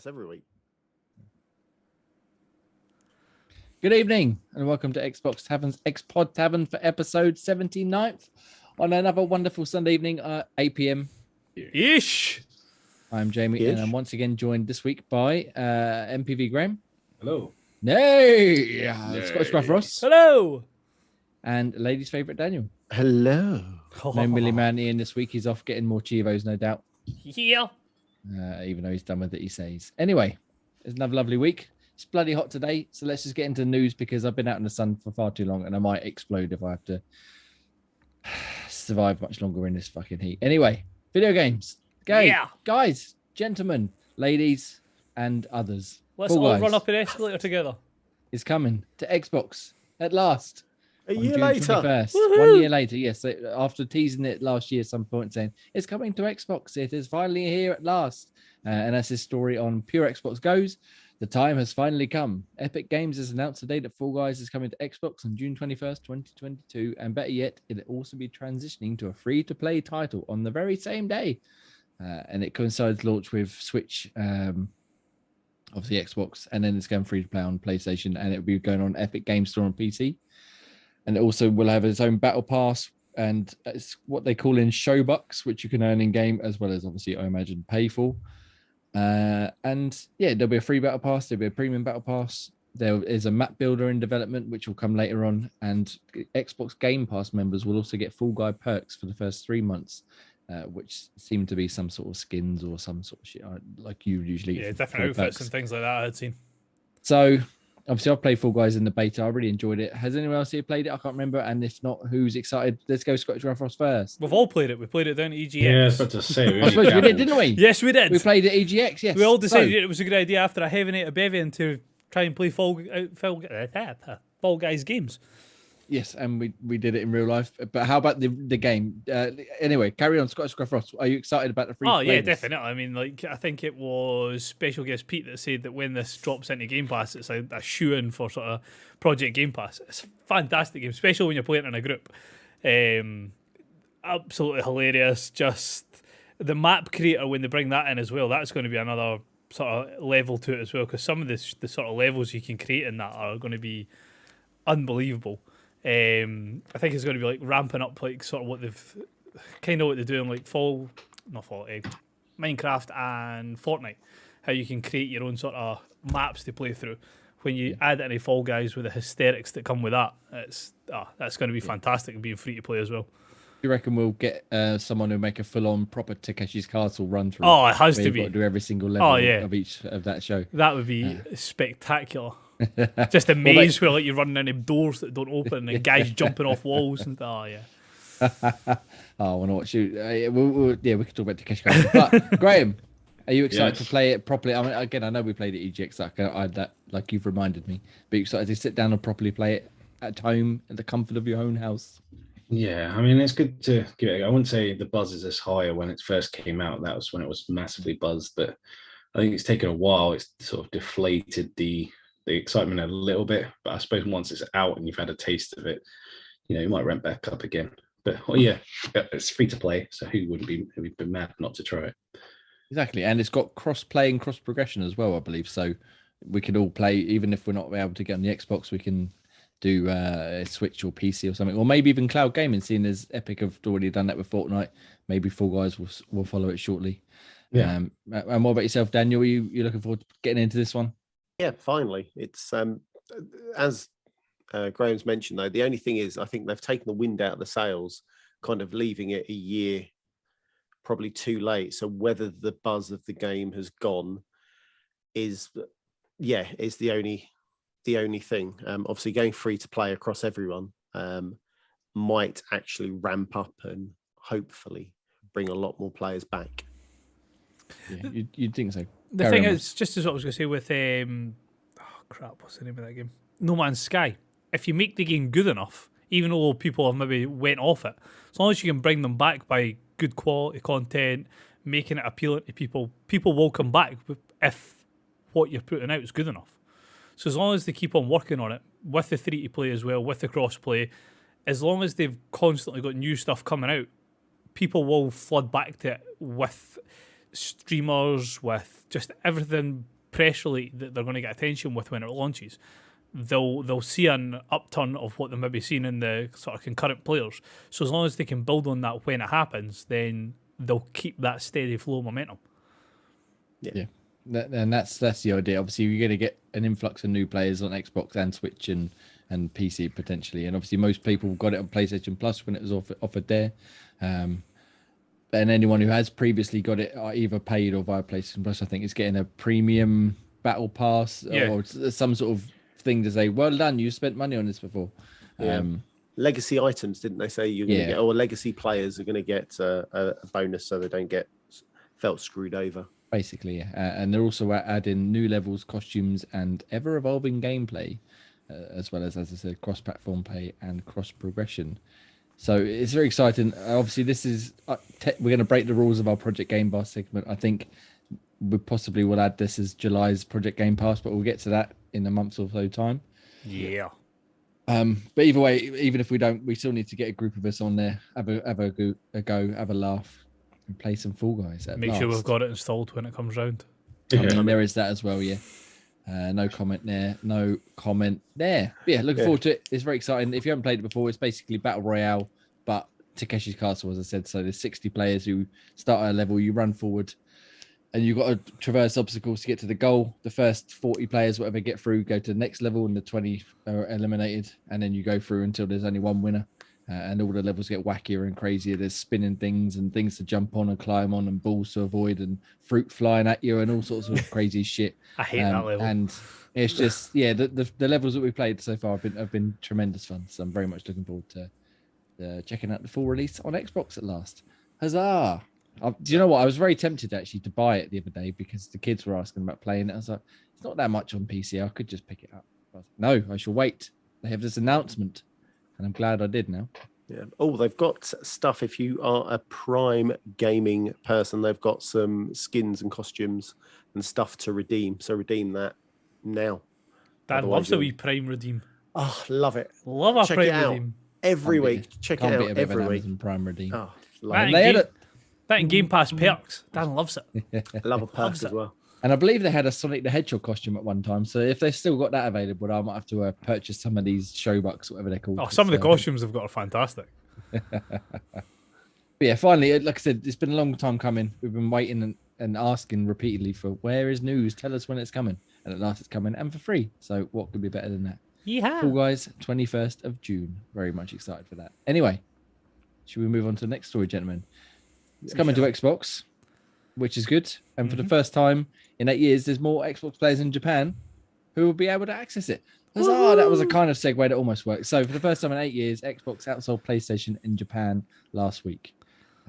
across every week. Good evening and welcome to Xbox Tavern's X-Pod Tavern for episode 79th on another wonderful Sunday evening at 8 p.m. Ish. I'm Jamie and I'm once again joined this week by MPV Graham. Hello. Nay! Scottish Gruff Ross. Hello. And ladies' favourite Daniel. Hello. No Millie Man Ian this week. He's off getting more Chivos, no doubt. Yeah. Even though he's done with it, he says. Anyway, it's another lovely week. It's bloody hot today, so let's just get into the news because I've been out in the sun for far too long and I might explode if I have to survive much longer in this fucking heat. Anyway, video games. Guys, gentlemen, ladies, and others. Let's all run up an escalator together. It's coming to Xbox at last. A year later. 1 year later, yes. After teasing it last year at some point saying, it's coming to Xbox. It is finally here at last. And that's his story on Pure Xbox Goes. The time has finally come. Epic Games has announced today that Fall Guys is coming to Xbox on June 21st, 2022. And better yet, it'll also be transitioning to a free-to-play title on the very same day. And it coincides launch with Switch, obviously Xbox, and then it's going free-to-play on PlayStation, and it'll be going on Epic Games Store on PC. And it also will have its own battle pass, and it's what they call in show bucks, which you can earn in-game, as well as obviously, I imagine, pay for. And yeah, there'll be a free battle pass, there'll be a premium battle pass. There is a map builder in development, which will come later on. And Xbox Game Pass members will also get Fall Guy perks for the first 3 months, which seem to be some sort of skins or some sort of shit like you usually get. Yeah, different outfits and things like that I had seen. So obviously I've played Fall Guys in the beta. I really enjoyed it. Has anyone else here played it? I can't remember. And if not, who's excited? Let's go Scottish Ross first. We've all played it. We played it down at EGX. Yeah, I was about to say. I suppose we did, didn't we? Yes, we did. We played at EGX, yes. We all decided it was a good idea after a heavy night of bevian to try and play Fall Guys games. Yes, and we did it in real life. But how about the game? Anyway, carry on, Scottish Gruff Ross. Are you excited about the free? Oh yeah, definitely. I mean, like I think it was Special Guest Pete that said that when this drops into Game Pass, it's a shoe-in for sort of Project Game Pass. It's a fantastic game, especially when you're playing in a group. Absolutely hilarious. Just the map creator when they bring that in as well. That's going to be another sort of level to it as well, because some of the sort of levels you can create in that are going to be unbelievable. I think it's going to be like ramping up like sort of what they've kind of what they're doing like Minecraft and Fortnite, how you can create your own sort of maps to play through. When you add any Fall Guys with the hysterics that come with that, that's going to be fantastic and being free to play as well. You reckon we'll get someone who'll make a full-on proper Takeshi's Castle run through? Oh, it has to be. Got to do every single level of each of that show. That would be spectacular. Just a maze where like you're running into doors that don't open and guys jumping off walls and I want to watch you. We could talk about Takeshi Castle. But Graham, are you excited to play it properly? I mean, again, I know we played at EGX, like you've reminded me. But you excited to sit down and properly play it at home at the comfort of your own house? Yeah, I mean, it's good to give it. I wouldn't say the buzz is as high when it first came out. That was when it was massively buzzed, but I think it's taken a while. It's sort of deflated the excitement a little bit, but I suppose once it's out and you've had a taste of it, you might ramp back up again. But it's free to play, so who would be mad not to try it? Exactly, and it's got cross-play and cross-progression as well, I believe. So we can all play, even if we're not able to get on the Xbox, we can do a Switch or PC or something, or maybe even cloud gaming, seeing as Epic have already done that with Fortnite. Maybe Fall Guys will follow it shortly. Yeah. And what about yourself, Daniel? Are you looking forward to getting into this one? Yeah, finally. It's as Graham's mentioned, though, the only thing is I think they've taken the wind out of the sails, kind of leaving it a year probably too late. So whether the buzz of the game has gone is the only thing. Obviously going free to play across everyone might actually ramp up and hopefully bring a lot more players back. Yeah, you'd think so. The thing is, just as what I was going to say with what's the name of that game? No Man's Sky. If you make the game good enough, even though people have maybe went off it, as long as you can bring them back by good quality content, making it appealing to people, people will come back if what you're putting out is good enough. So as long as they keep on working on it, with the free to play as well, with the cross play, as long as they've constantly got new stuff coming out, people will flood back to it with streamers, with just everything press release that they're going to get attention with when it launches, they'll see an upturn of what they may be seeing in the sort of concurrent players. So as long as they can build on that when it happens, then they'll keep that steady flow of momentum. Yeah. And that's the idea. Obviously, you're going to get an influx of new players on Xbox and Switch and PC potentially. And obviously, most people got it on PlayStation Plus when it was offered there. And anyone who has previously got it either paid or via PlayStation Plus, I think, is getting a premium battle pass or some sort of thing to say, well done, you spent money on this before. Legacy items, didn't they say you're going to get, or legacy players are going to get a bonus so they don't get felt screwed over. Basically, and they're also adding new levels, costumes, and ever-evolving gameplay, as well as I said, cross-platform play and cross-progression. So it's very exciting. Obviously, this is we're going to break the rules of our Project Game Pass segment. I think we possibly will add this as July's Project Game Pass, but we'll get to that in a month or so time. Yeah. But either way, even if we don't, we still need to get a group of us on there, have a go, have a laugh, and play some Fall Guys. Make sure we've got it installed when it comes round. I mean, there is that as well, yeah. No comment there. But yeah, looking forward to it. It's very exciting. If you haven't played it before, it's basically Battle Royale, but Takeshi's Castle, as I said. So there's 60 players who start at a level, you run forward, and you've got to traverse obstacles to get to the goal. The first 40 players, whatever, get through, go to the next level, and the 20 are eliminated. And then you go through until there's only one winner. And all the levels get wackier and crazier. There's spinning things and things to jump on and climb on and balls to avoid and fruit flying at you and all sorts of crazy shit. I hate that level. And it's just, the levels that we've played so far have been tremendous fun. So I'm very much looking forward to checking out the full release on Xbox at last. Huzzah! Do you know what? I was very tempted actually to buy it the other day because the kids were asking about playing it. I was like, it's not that much on PC. I could just pick it up. But no, I shall wait. They have this announcement. And I'm glad I did now. Yeah. Oh, they've got stuff. If you are a Prime gaming person, they've got some skins and costumes and stuff to redeem. So redeem that now. Dan loves a wee Prime redeem. Oh, love it. Love our Check Prime it out redeem. Every week. Check it out every week. Prime redeem. Oh, That love in Game Pass perks. Dan loves it. I love a perk as well. And I believe they had a Sonic the Hedgehog costume at one time. So if they've still got that available, I might have to purchase some of these showbucks, whatever they're called. Oh, some of the costumes they've got are fantastic. But yeah, finally, like I said, it's been a long time coming. We've been waiting and asking repeatedly for where is news? Tell us when it's coming. And at last it's coming and for free. So what could be better than that? Yeah. Fall Guys, 21st of June. Very much excited for that. Anyway, should we move on to the next story, gentlemen? It's coming to Xbox, which is good. And for the first time in 8 years, there's more Xbox players in Japan who will be able to access it. That was a kind of segue that almost worked. So for the first time in 8 years, Xbox outsold PlayStation in Japan last week.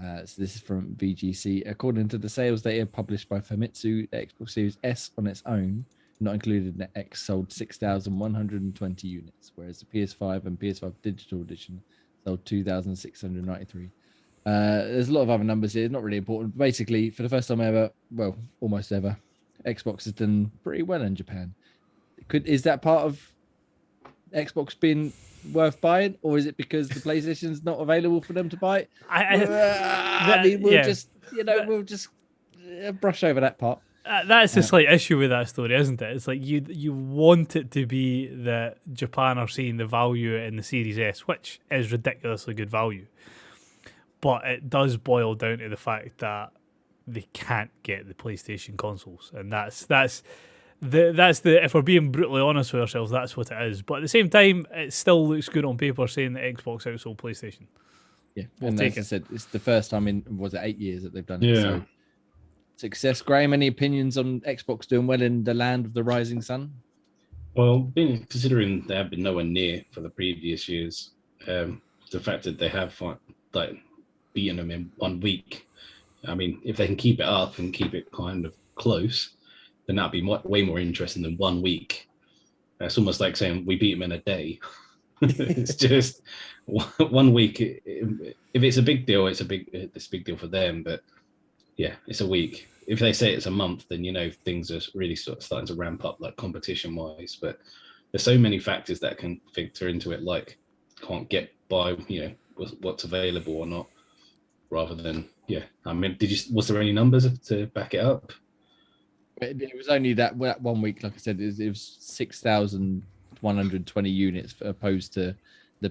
So this is from VGC. According to the sales data published by Famitsu, the Xbox Series S on its own, not included in the X, sold 6,120 units, whereas the PS5 and PS5 Digital Edition sold 2,693. There's a lot of other numbers here, not really important. Basically, for the first time ever, well, almost ever, Xbox has done pretty well in Japan. Is that part of Xbox being worth buying, or is it because the PlayStation's not available for them to buy? We'll just brush over that part. That's the slight issue with that story, isn't it? It's like you want it to be that Japan are seeing the value in the Series S, which is ridiculously good value. But it does boil down to the fact that they can't get the PlayStation consoles, and that's the if we're being brutally honest with ourselves, that's what it is. But at the same time, it still looks good on paper saying that Xbox outsold PlayStation. Yeah, and as I said, it's the first time in 8 years that they've done it. So success. Graham, any opinions on Xbox doing well in the land of the rising sun? Well, considering they have been nowhere near for the previous years, the fact that they have beaten them in 1 week, I mean, if they can keep it up and keep it kind of close, then that'd be way more interesting than 1 week. It's almost like saying we beat them in a day. It's just 1 week. If it's a big deal, it's a big deal for them. But yeah, it's a week. If they say it's a month, then things are really starting to ramp up, like competition wise. But there's so many factors that can factor into it, like can't get by, what's available or not, rather than I mean, was there any numbers to back it up? It was only that 1 week, like I said, it was 6,120 units opposed to the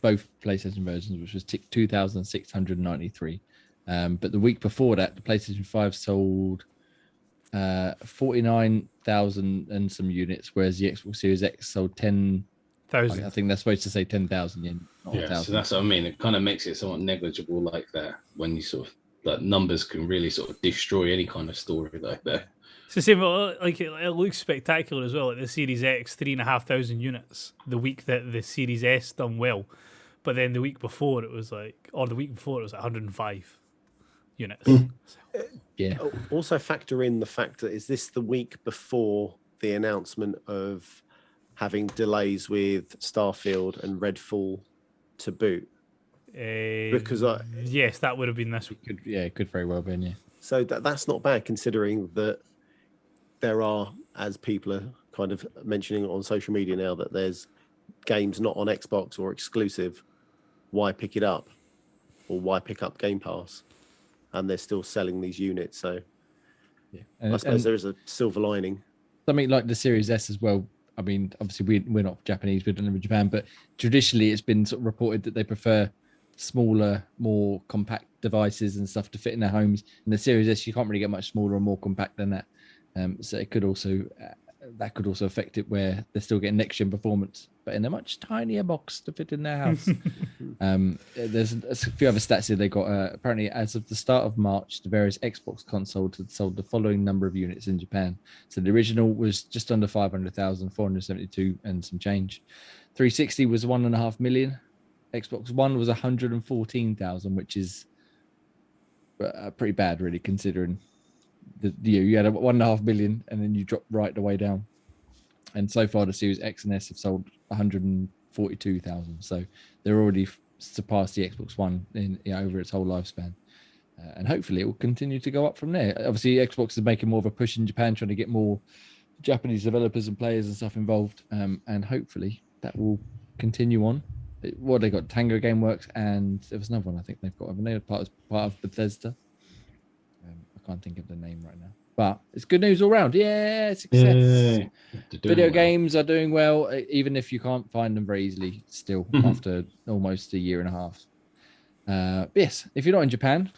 both PlayStation versions, which was 2,693. But the week before that, the PlayStation 5 sold 49,000 and some units, whereas the Xbox Series X sold 10,000. I think that's supposed to say 10,000. Yeah, so that's what I mean. It kind of makes it somewhat negligible like that when you sort of like numbers can really sort of destroy any kind of story like that. It's the same. Like it looks spectacular as well. Like the Series X, 3,500 units. The week that the Series S done well, but then the week before it was like, or the week before it was 105 units. Yeah. Also factor in the fact that is this the week before the announcement of having delays with Starfield and Redfall to boot? Because yes, that would have been this week. It could very well been, yeah. So that's not bad considering that there are, as people are kind of mentioning on social media now, that there's games not on Xbox or exclusive. Why pick it up? Or why pick up Game Pass? And they're still selling these units. So yeah. I suppose there is a silver lining. Something like the Series S as well. I mean, obviously we're not Japanese, we don't live in Japan, but traditionally it's been sort of reported that they prefer smaller, more compact devices and stuff to fit in their homes. And the Series S, you can't really get much smaller or more compact than that. So it could also that could also affect it where they're still getting next gen performance, but in a much tinier box to fit in their house. There's a few other stats here. They got apparently as of the start of March, the various Xbox consoles had sold the following number of units in Japan. So the original was just under 500,000, 472 and some change. 360 was 1.5 million. Xbox One was 114,000, which is pretty bad, really, considering you had 1.5 million and then you dropped right the way down. And so far, the Series X and S have sold 142,000. So they're already surpassed the Xbox One over its whole lifespan. And hopefully it will continue to go up from there. Obviously, Xbox is making more of a push in Japan, trying to get more Japanese developers and players and stuff involved. And hopefully that will continue on. What they got, Tango Gameworks, and there was another one I think they've got. They were part of Bethesda. I can't think of the name right now, but it's good news all round. Yeah, success. Video games are doing well, even if you can't find them very easily still after almost a year and a half. Yes, if you're not in Japan,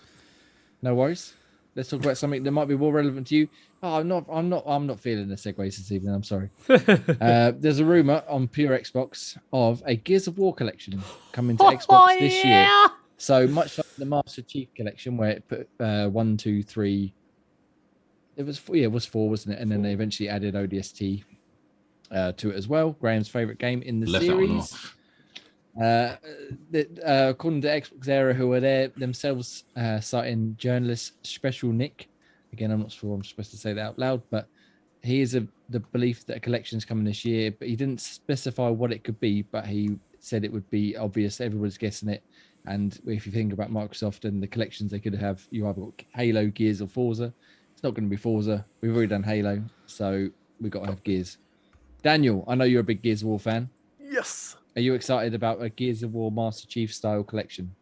no worries. Let's talk about something that might be more relevant to you. Oh, I'm not feeling the segues this evening. I'm sorry. There's a rumor on Pure Xbox of a Gears of War collection coming to Xbox this year. So much like the Master Chief collection, where it put 1, 2, 3. It was 4, wasn't it? And then they eventually added ODST to it as well. Graham's favorite game in the series. According to Xbox Era, who are there themselves, citing journalist Special Nick. Again, I'm not sure I'm supposed to say that out loud, but he is the belief that a collection is coming this year, but he didn't specify what it could be, but he said it would be obvious. Everybody's guessing it. And if you think about Microsoft and the collections they could have, you either got Halo, Gears, or Forza. It's not going to be Forza. We've already done Halo, so we've got to have Gears. Daniel, I know you're a big Gears of War fan. Yes. Are you excited about a Gears of War Master Chief style collection?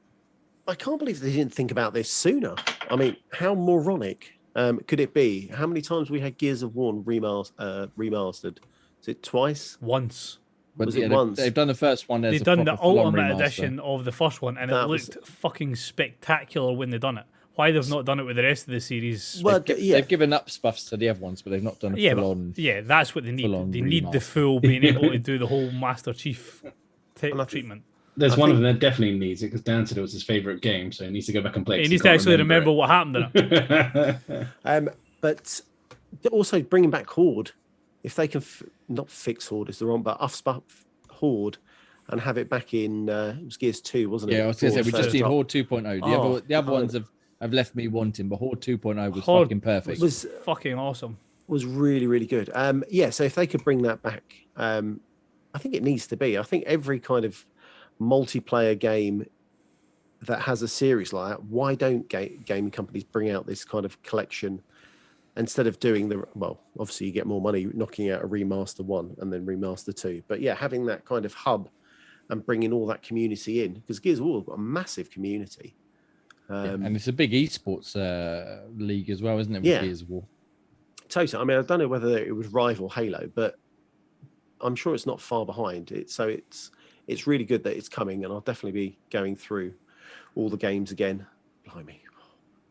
I can't believe they didn't think about this sooner. I mean, how moronic could it be? How many times we had Gears of War remastered? Is it twice? Once. But was it once? They've done the first one. They've done the Ultimate Edition of the first one, and it looked fucking spectacular when they done it. Why they've not done it with the rest of the series? Well, they've given up stuffs to the other ones, but they've not done a full-on. Yeah, that's what they need. They need the full being able to do the whole Master Chief treatment. There's one of them that definitely needs it because Dan said it was his favorite game, so he needs to go back and play it. He needs to actually remember what happened in it. But also bringing back Horde, if they can not fix Horde is the wrong, but up Horde and have it back in it was Gears 2, wasn't it? Yeah, I was going to say we just need Horde 2.0. The other ones have left me wanting, but Horde 2.0 was fucking perfect. Was fucking awesome. Was really, really good. So if they could bring that back, I think it needs to be. I think every kind of multiplayer game that has a series like that, why don't gaming companies bring out this kind of collection instead of doing obviously you get more money knocking out a remaster 1 and then remaster 2. But yeah, having that kind of hub and bringing all that community in, because Gears of War has got a massive community. And it's a big esports league as well, isn't it? With Gears of War. totally. I mean, I don't know whether it would rival Halo, but I'm sure it's not far behind. It's really good that it's coming, and I'll definitely be going through all the games again. Blimey.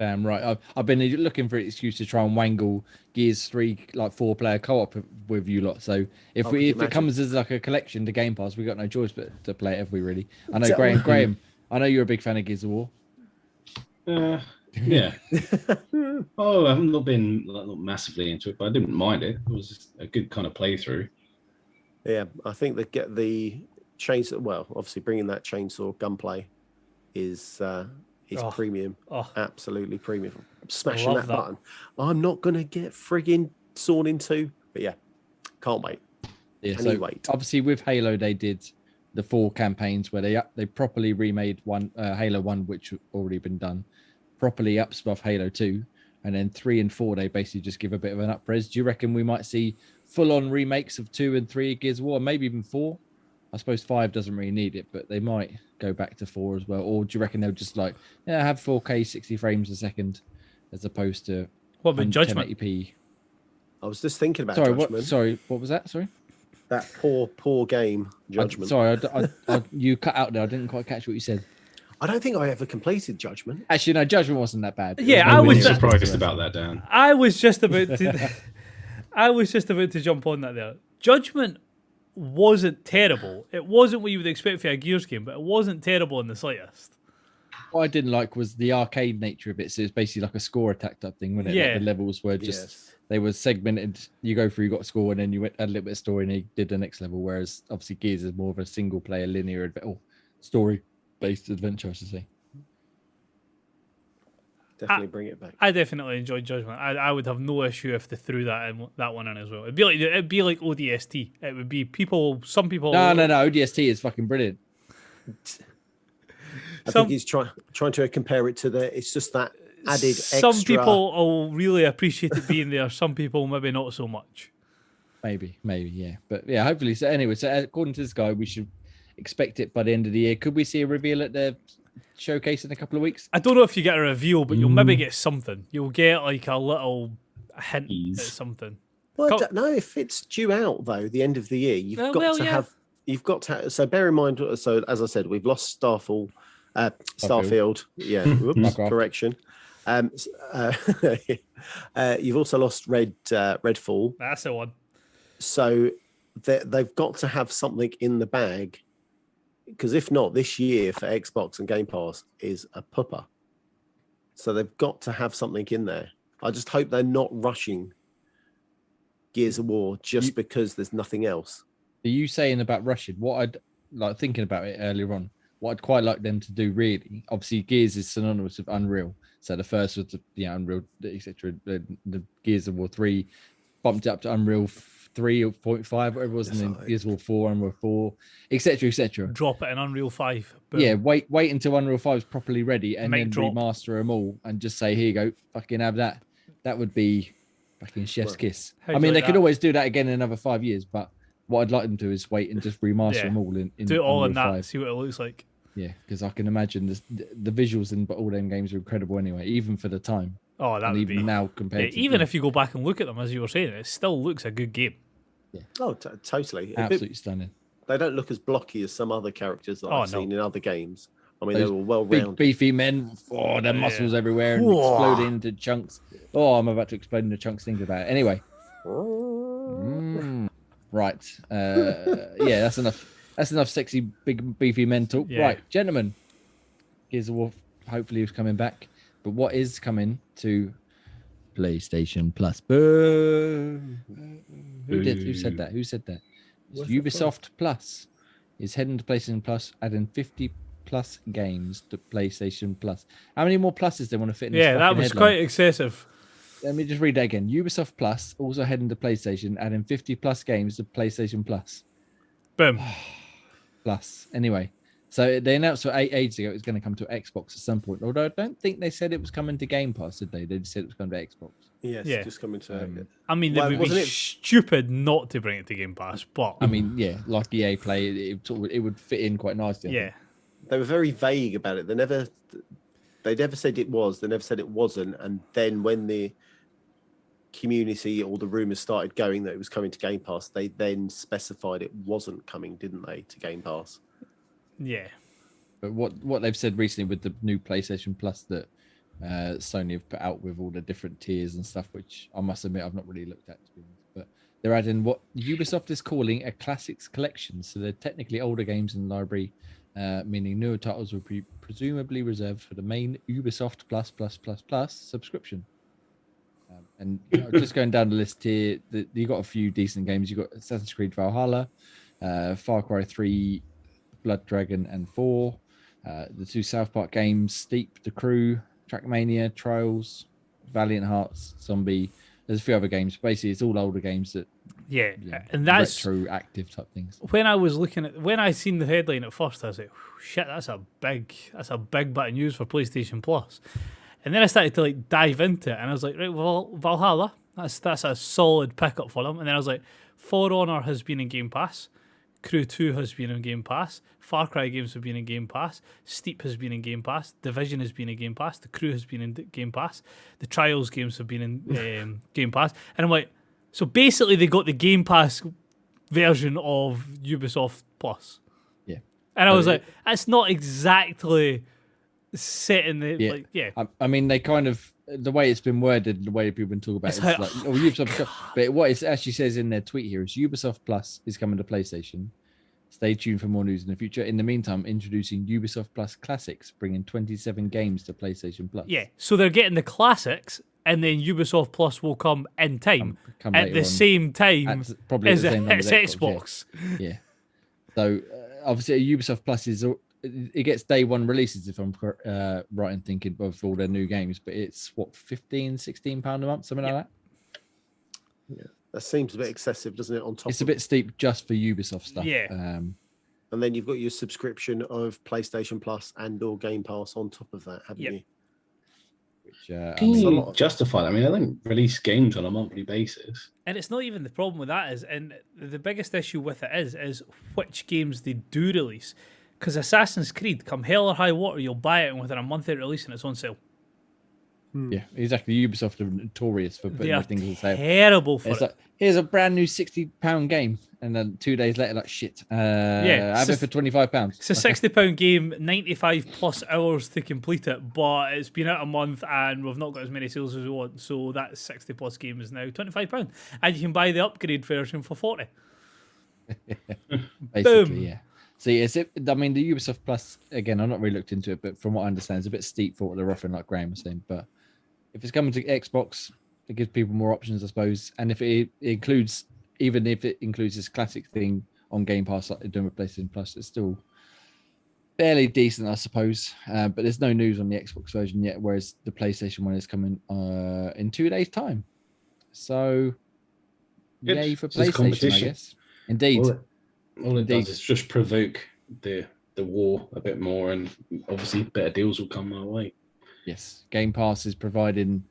Right. I've been looking for an excuse to try and wangle Gears 3 like 4-player co-op with you lot. So if it comes as like a collection to Game Pass, we got no choice but to play it, have we really? I know Graham, I know you're a big fan of Gears of War. Yeah. I've not been not massively into it, but I didn't mind it. It was just a good kind of playthrough. Yeah, I think that get the chainsaw. Well, obviously bringing that chainsaw gunplay is premium. Absolutely premium. Smashing that button. I'm not gonna get frigging sawn in two, but yeah, can't wait. Yeah, so wait. Obviously with Halo they did the 4 campaigns where they properly remade Halo 1, which had already been done, properly ups above Halo 2, and then 3 and 4 they basically just give a bit of an up-res. Do you reckon we might see full-on remakes of 2 and 3 Gears of War, maybe even 4? I suppose 5 doesn't really need it, but they might go back to 4 as well. Or do you reckon they'll just have 4K 60 frames a second as opposed to what about Judgment? 1080p? I was just thinking about Judgment. What was that? Sorry? That poor game, Judgment. You cut out there. I didn't quite catch what you said. I don't think I ever completed Judgment. Actually, no, Judgment wasn't that bad. Yeah, I was surprised about that, Dan. I was just about to jump on that there. Judgment wasn't terrible. It wasn't what you would expect for a Gears game, but it wasn't terrible in the slightest. What I didn't like was the arcade nature of it. So it's basically like a score attack type thing, wasn't it? Yeah. Like the levels were just they were segmented. You go through, you got a score, and then you had a little bit of story, and you did the next level. Whereas obviously Gears is more of a single player linear story based adventure, I should say. Definitely bring it back. I definitely enjoyed Judgment. I would have no issue if they threw that one in as well. It'd be like ODST. It would be some people. No. ODST is fucking brilliant. I think he's trying to compare it to it's just that added extra. Some people will really appreciate it being there. Some people maybe not so much. Maybe, yeah. But yeah, hopefully. So anyway, according to this guy, we should expect it by the end of the year. Could we see a reveal at the showcase in a couple of weeks? I don't know if you get a reveal, but you'll maybe get something. You'll get like a little hint at something. Well, I don't know if it's due out though. The end of the year, you've got to have. So bear in mind. So as I said, we've lost Starfield. Yeah. Whoops. Correction. You've also lost Redfall. That's the one. So they've got to have something in the bag. Because if not, this year for Xbox and Game Pass is a pupper. So they've got to have something in there. I just hope they're not rushing Gears of War just because there's nothing else. Are you saying about rushing? What I'd like thinking about it earlier on, what I'd quite like them to do really, obviously Gears is synonymous with Unreal. So the first was Unreal, etc. The Gears of War 3 bumped it up to Unreal 3.5, whatever it was, and then Gears of War 4, Unreal 4, etc. Drop it in Unreal 5. Boom. Yeah, wait until Unreal 5 is properly ready, and then remaster them all, and just say, here you go, fucking have that. That would be fucking chef's kiss. I mean, they could always do that again in another 5 years, but what I'd like them to do is wait and just remaster them all in do it all Unreal in that, 5. see what it looks like. Yeah, because I can imagine the visuals in all them games are incredible anyway, even for the time. Oh, that would even be now compared to even if you go back and look at them as you were saying, it still looks a good game. Yeah. Oh, totally. Absolutely stunning. They don't look as blocky as some other characters that I've seen in other games. I mean, they're all well-rounded. Big, beefy men. Oh, their muscles everywhere and exploding into chunks. Oh, I'm about to explode into chunks thinking about it. Anyway. Right. Yeah, that's enough. That's enough sexy, big, beefy men talk. Yeah. Right, gentlemen. Gears of War hopefully is coming back. But what is coming to PlayStation Plus? Boo! Who said that? Ubisoft Plus is heading to PlayStation Plus, adding 50 plus games to PlayStation Plus. How many more pluses they want to fit in this that was headline? Quite excessive. Let me just read that again. Ubisoft Plus also heading to PlayStation, adding 50 plus games to PlayStation Plus. Boom. Plus. Anyway, so they announced for 8 ages ago it was going to come to Xbox at some point. Although I don't think they said it was coming to Game Pass, did they? They just said it was coming to Xbox. Yes, just coming to. I mean, it would be stupid not to bring it to Game Pass, but I mean, yeah, like EA Play, it would fit in quite nicely. Yeah, they were very vague about it. They never said it was. They never said it wasn't. And then when the community or the rumors started going that it was coming to Game Pass, they then specified it wasn't coming, didn't they, to Game Pass? Yeah. But what they've said recently with the new PlayStation Plus that Sony have put out with all the different tiers and stuff, which I must admit I've not really looked at, to be honest. But they're adding what Ubisoft is calling a classics collection. So they're technically older games in the library, meaning newer titles will be presumably reserved for the main Ubisoft Plus subscription. And just going down the list here, you got a few decent games. You got Assassin's Creed Valhalla, Far Cry 3, Blood Dragon, and 4. The 2 South Park games, Steep, The Crew, Trackmania, Trials, Valiant Hearts, Zombie. There's a few other games. Basically, it's all older games that and that's retroactive type things. When I seen the headline at first, I was like, "Shit, that's a big bit of news for PlayStation Plus." And then I started to like dive into it, and I was like, "Right, well, Valhalla, that's a solid pickup for them." And then I was like, "For Honor has been in Game Pass, Crew 2 has been in Game Pass, Far Cry games have been in Game Pass, Steep has been in Game Pass, Division has been in Game Pass, The Crew has been in Game Pass, the Trials games have been in Game Pass." And I'm like, so basically they got the Game Pass version of Ubisoft Plus. Yeah. And I was like, that's not exactly set in the I mean, they kind of, the way it's been worded, the way people have been talking about it, it's like Ubisoft. But what it actually says in their tweet here is Ubisoft Plus is coming to PlayStation. Stay tuned for more news in the future. In the meantime, introducing Ubisoft Plus Classics, bringing 27 games to PlayStation Plus. Yeah, so they're getting the classics, and then Ubisoft Plus will come in time come at the same time probably as at the same time it's as Xbox. Yeah. So obviously, Ubisoft Plus it gets day one releases, if I'm right in thinking, of all their new games. But it's what, £15-16 a month, something like that. Yeah, that seems a bit excessive, doesn't it? On top, it's a bit steep just for Ubisoft stuff. Yeah. And then you've got your subscription of PlayStation Plus and/or Game Pass on top of that, haven't you? Which, Can you justify that? I mean, I don't release games on a monthly basis. And it's not even the problem with that and the biggest issue with it is which games they do release. Because Assassin's Creed, come hell or high water, you'll buy it and within a month of release and it's on sale. Yeah, exactly. Ubisoft are notorious for putting things on sale. Terrible for it. Like, here's a brand new £60 game, and then 2 days later, like shit. I have it for £25. It's a £60 game, 95 plus hours to complete it, but it's been out a month and we've not got as many sales as we want. So that 60 plus game is now £25, and you can buy the upgrade version for 40. Basically, Boom. Yeah. See, I mean, the Ubisoft Plus, again, I've not really looked into it, but from what I understand, it's a bit steep for what they're offering, like Graham was saying. But if it's coming to Xbox, it gives people more options, I suppose. And if it includes, even if it includes this classic thing on Game Pass, like they're doing with PlayStation Plus, it's still fairly decent, I suppose. But there's no news on the Xbox version yet, whereas the PlayStation one is coming in 2 days' time. So, yay for PlayStation, I guess. Indeed. All it does is just provoke the war a bit more, and obviously better deals will come our way. Yes, Game Pass is providing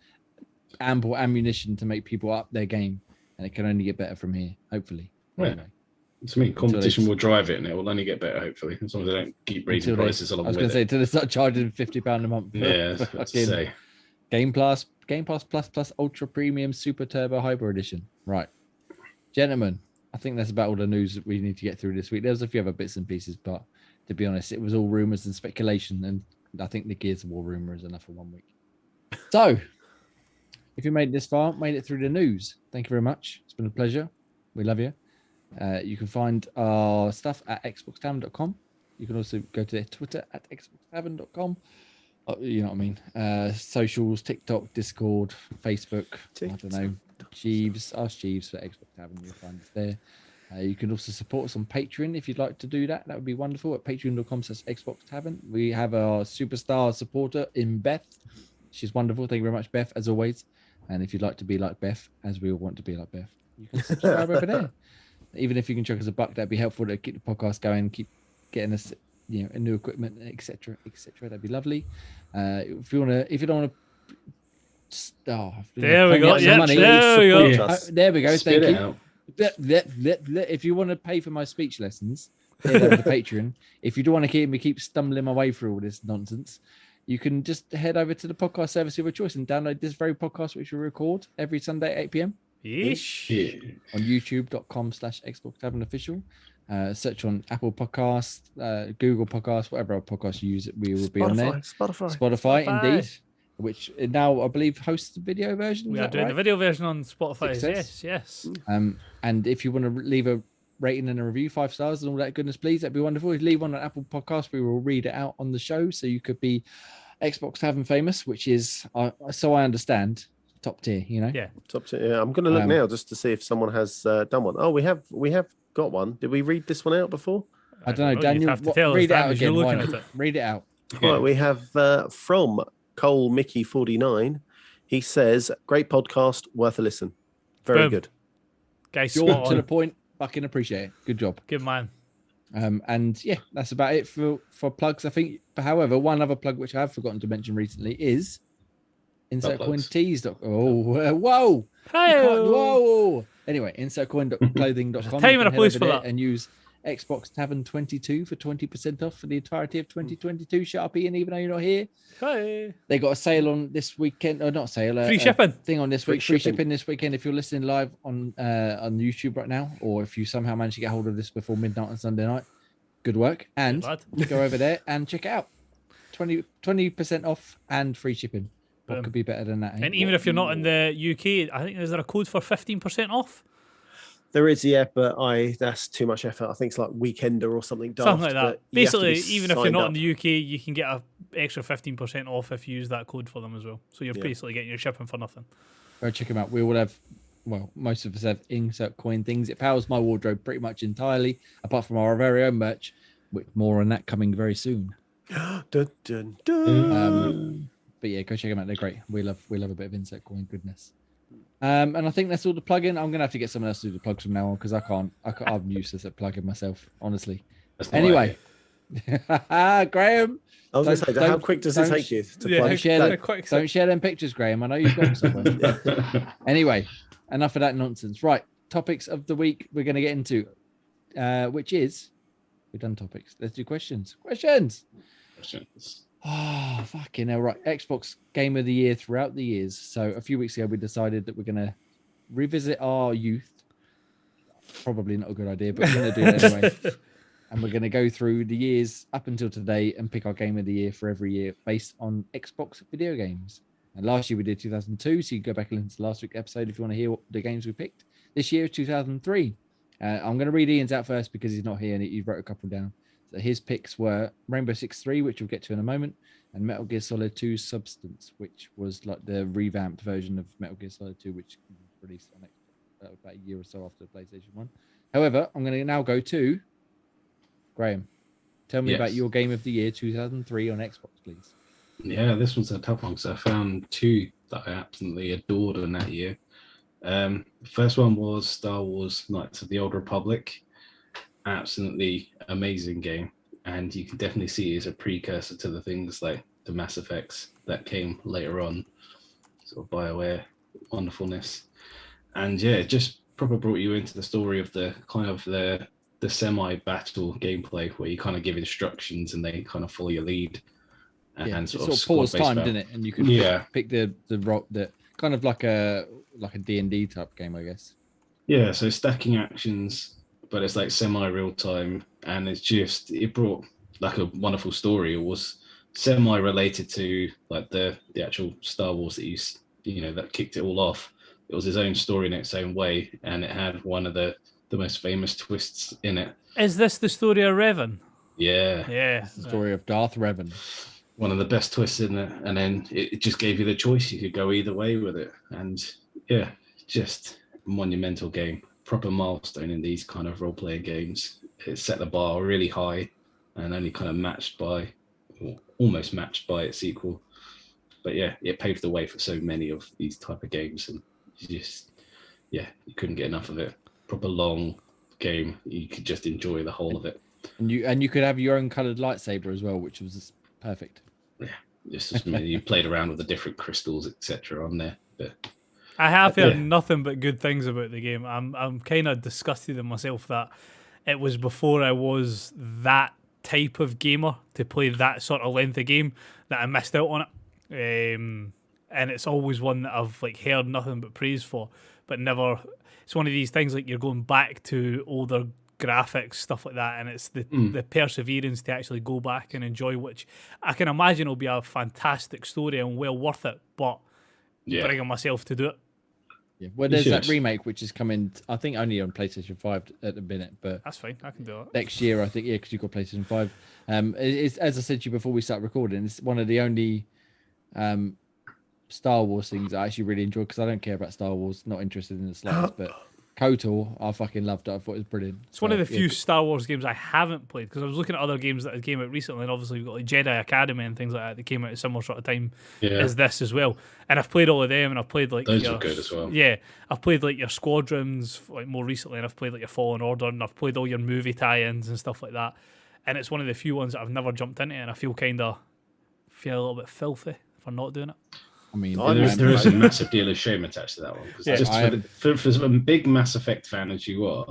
ample ammunition to make people up their game, and it can only get better from here, hopefully. Yeah. Anyway. To me, competition will drive it, and it will only get better, hopefully, as long as they don't keep raising prices along with it. I was going to say, until they start charging £50 a month. Yeah, that's what to say. Game Pass Plus Ultra Premium Super Turbo Hyper Edition. Right. Gentlemen, I think that's about all the news that we need to get through this week. There's a few other bits and pieces, but to be honest, it was all rumours and speculation, and I think the Gears of War rumour is enough for 1 week. So, if you made it this far, made it through the news, thank you very much. It's been a pleasure. We love you. You can find our stuff at xboxtavern.com. You can also go to their Twitter at xboxtavern.com. You know what I mean? Socials, TikTok, Discord, Facebook. I don't know. Jeeves, ask Jeeves for Xbox Tavern. You'll find us there. You can also support us on Patreon if you'd like to do that. That would be wonderful at patreon.com/Xbox Tavern. We have our superstar supporter in Beth. She's wonderful. Thank you very much, Beth, as always. And if you'd like to be like Beth, as we all want to be like Beth, you can subscribe over there. Even if you can chuck us a buck, that'd be helpful to keep the podcast going, keep getting us, new equipment, etc., etc. That'd be lovely. If you don't want to. There we go. Yeah, there we go. There we go. Thank you. If you want to pay for my speech lessons, head over to Patreon. If you don't want to keep stumbling my way through all this nonsense, you can just head over to the podcast service of your choice and download this very podcast, which we record every Sunday at 8 p.m. Yeesh. on youtube.com/Xbox Tavern Official. Search on Apple Podcasts, Google Podcasts, whatever podcast you use, we will be on there. Spotify, indeed, which now I believe hosts the video version. We are doing the video version on Spotify. Yes. And if you want to leave a rating and a review, 5 stars and all that goodness, please, that'd be wonderful. If you leave one on Apple Podcast, we will read it out on the show, so you could be Xbox Tavern famous, which is, so I understand, top tier. Yeah, top tier. Yeah, I'm going to look now just to see if someone has done one. Oh, we have got one. Did we read this one out before? I don't know, Daniel. Read it out again. Why not? Read it out. Right, we have from Cole Mickey 49. He says, "Great podcast, worth a listen. Very good, guys. Short to the point. Fucking appreciate it. Good job. Good man." And yeah, that's about it for plugs, I think. But however, one other plug which I have forgotten to mention recently is InsertCoinTees. Oh, whoa! Whoa! Anyway, InsertCoin.clothing.com. Time and a place for that. And use Xbox Tavern 22 for 20% off for the entirety of 2022. Shut up, Ian, even though you're not here. Hey. They got a sale on this weekend, or not sale, free shipping thing on this week. Free shipping this weekend if you're listening live on YouTube right now, or if you somehow manage to get hold of this before midnight on Sunday night. Good work. And go over there and check it out. 20% off and free shipping. What could be better than that? And even if you're not in the UK, I think, is there a code for 15% off? There is, yeah, but that's too much effort. I think it's like Weekender or something daft. Something like that. Basically, even if you're not in the UK, you can get an extra 15% off if you use that code for them as well. So you're basically getting your shipping for nothing. Go check them out. We all have, well, most of us have insert coin things. It powers my wardrobe pretty much entirely, apart from our very own merch, with more on that coming very soon. Dun, dun, dun. But yeah, go check them out. They're great. We love a bit of insert coin goodness. And I think that's all the plug-in. I'm gonna have to get someone else to do the plugs from now on because I'm useless at plugging myself, honestly. Anyway, Graham. I was going to say, how quick does it take you to plug? Don't share them pictures, Graham. I know you've got them somewhere. Anyway, enough of that nonsense. Right, topics of the week we're going to get into, which is, we've done topics. Let's do questions. Questions. Oh, fucking hell. Right. Xbox Game of the Year throughout the years. So a few weeks ago, we decided that we're going to revisit our youth. Probably not a good idea, but we're going to do it anyway. And we're going to go through the years up until today and pick our Game of the Year for every year based on Xbox video games. And last year we did 2002, so you can go back and listen to last week's episode if you want to hear what the games we picked. This year, 2003. I'm going to read Ian's out first because he's not here and he wrote a couple down. So his picks were Rainbow Six 3, which we'll get to in a moment, and Metal Gear Solid 2 Substance, which was like the revamped version of Metal Gear Solid 2, which was released on Xbox about a year or so after the PlayStation 1. However, I'm going to now go to Graham. Tell me about your Game of the Year 2003 on Xbox, please. Yeah, this one's a tough one because I found two that I absolutely adored in that year. First one was Star Wars Knights of the Old Republic. Absolutely amazing game, and you can definitely see it as a precursor to the things like the Mass Effects that came later on, sort of BioWare wonderfulness. And yeah, it just proper brought you into the story of the kind of the semi-battle gameplay where you kind of give instructions and they kind of follow your lead. And sort of pause time, didn't it? And you could pick the rock that kind of like a D&D type game, I guess. Yeah, so stacking actions, but it's like semi-real time, and it brought like a wonderful story. It was semi-related to like the actual Star Wars that that kicked it all off. It was his own story in its own way, and it had one of the most famous twists in it. Is this the story of Revan? Yeah. It's the story of Darth Revan. One of the best twists in it, and then it just gave you the choice. You could go either way with it, and yeah, just a monumental game. Proper milestone in these kind of role-playing games. It set the bar really high and only kind of almost matched by its sequel. But yeah, it paved the way for so many of these type of games, and you couldn't get enough of it. Proper long game. You could just enjoy the whole of it. And you could have your own coloured lightsaber as well, which was perfect. Yeah, just you played around with the different crystals, etc. on there, but I have heard nothing but good things about the game. I'm kind of disgusted in myself that it was before I was that type of gamer to play that sort of length of game that I missed out on it. And it's always one that I've like heard nothing but praise for, but never. It's one of these things like you're going back to older graphics, stuff like that, and it's the perseverance to actually go back and enjoy, which I can imagine will be a fantastic story and well worth it, but bringing myself to do it. Yeah. Well, there's that remake which is coming, I think only on PlayStation 5 at the minute, but that's fine. I can do it next year, I think. Yeah, because you've got PlayStation 5. It's, as I said to you before we start recording, it's one of the only Star Wars things I actually really enjoy, because I don't care about Star Wars, not interested in the slightest, but KOTOR, I fucking loved it. I thought it was brilliant. It's one of the few Star Wars games I haven't played, because I was looking at other games that came out recently, and obviously we've got like Jedi Academy and things like that that came out at a similar sort of time as this as well. And I've played all of them, and I've played like those are good as well. Yeah, I've played like your Squadrons like more recently, and I've played like your Fallen Order, and I've played all your movie tie-ins and stuff like that. And it's one of the few ones that I've never jumped into, and I feel a little bit filthy for not doing it. I mean, there is a massive deal of shame attached to that one. Just for a big Mass Effect fan as you are,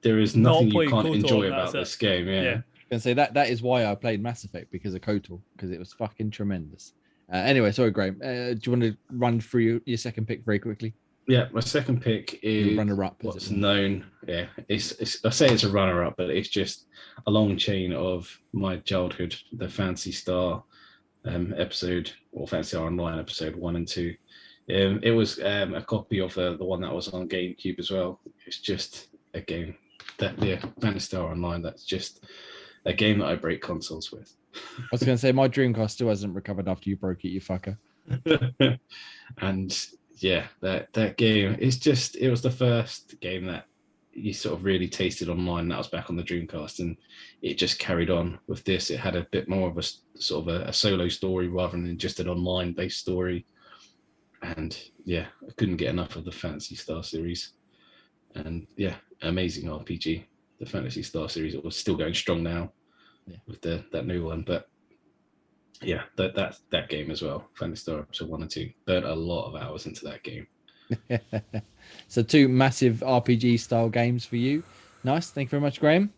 there is nothing you can't enjoy about this game. Yeah. And say that is why I played Mass Effect, because of KOTOR, because it was fucking tremendous. Anyway, sorry, Graham. Do you want to run through your second pick very quickly? Yeah, my second pick is runner-up. What's known? Yeah, it's I say it's a runner-up, but it's just a long chain of my childhood, the Phantasy Star episode, or Fantasy Star Online episode 1 and 2. It was a copy of the one that was on GameCube as well. It's just a game that Fantasy Star Online. That's just a game that I break consoles with. I was going to say my Dreamcast still hasn't recovered after you broke it, you fucker. And yeah, that game. It was the first game that you sort of really tasted online. That was back on the Dreamcast, and it just carried on with this. It had a bit more of a sort of a solo story rather than just an online based story. And yeah, I couldn't get enough of the Phantasy Star series. And yeah, amazing RPG. The Phantasy Star series, it was still going strong now with that new one. But yeah, that game as well, Phantasy Star episode 1 and 2. Burnt a lot of hours into that game. So 2 massive RPG style games for you. Nice. Thank you very much, Graham.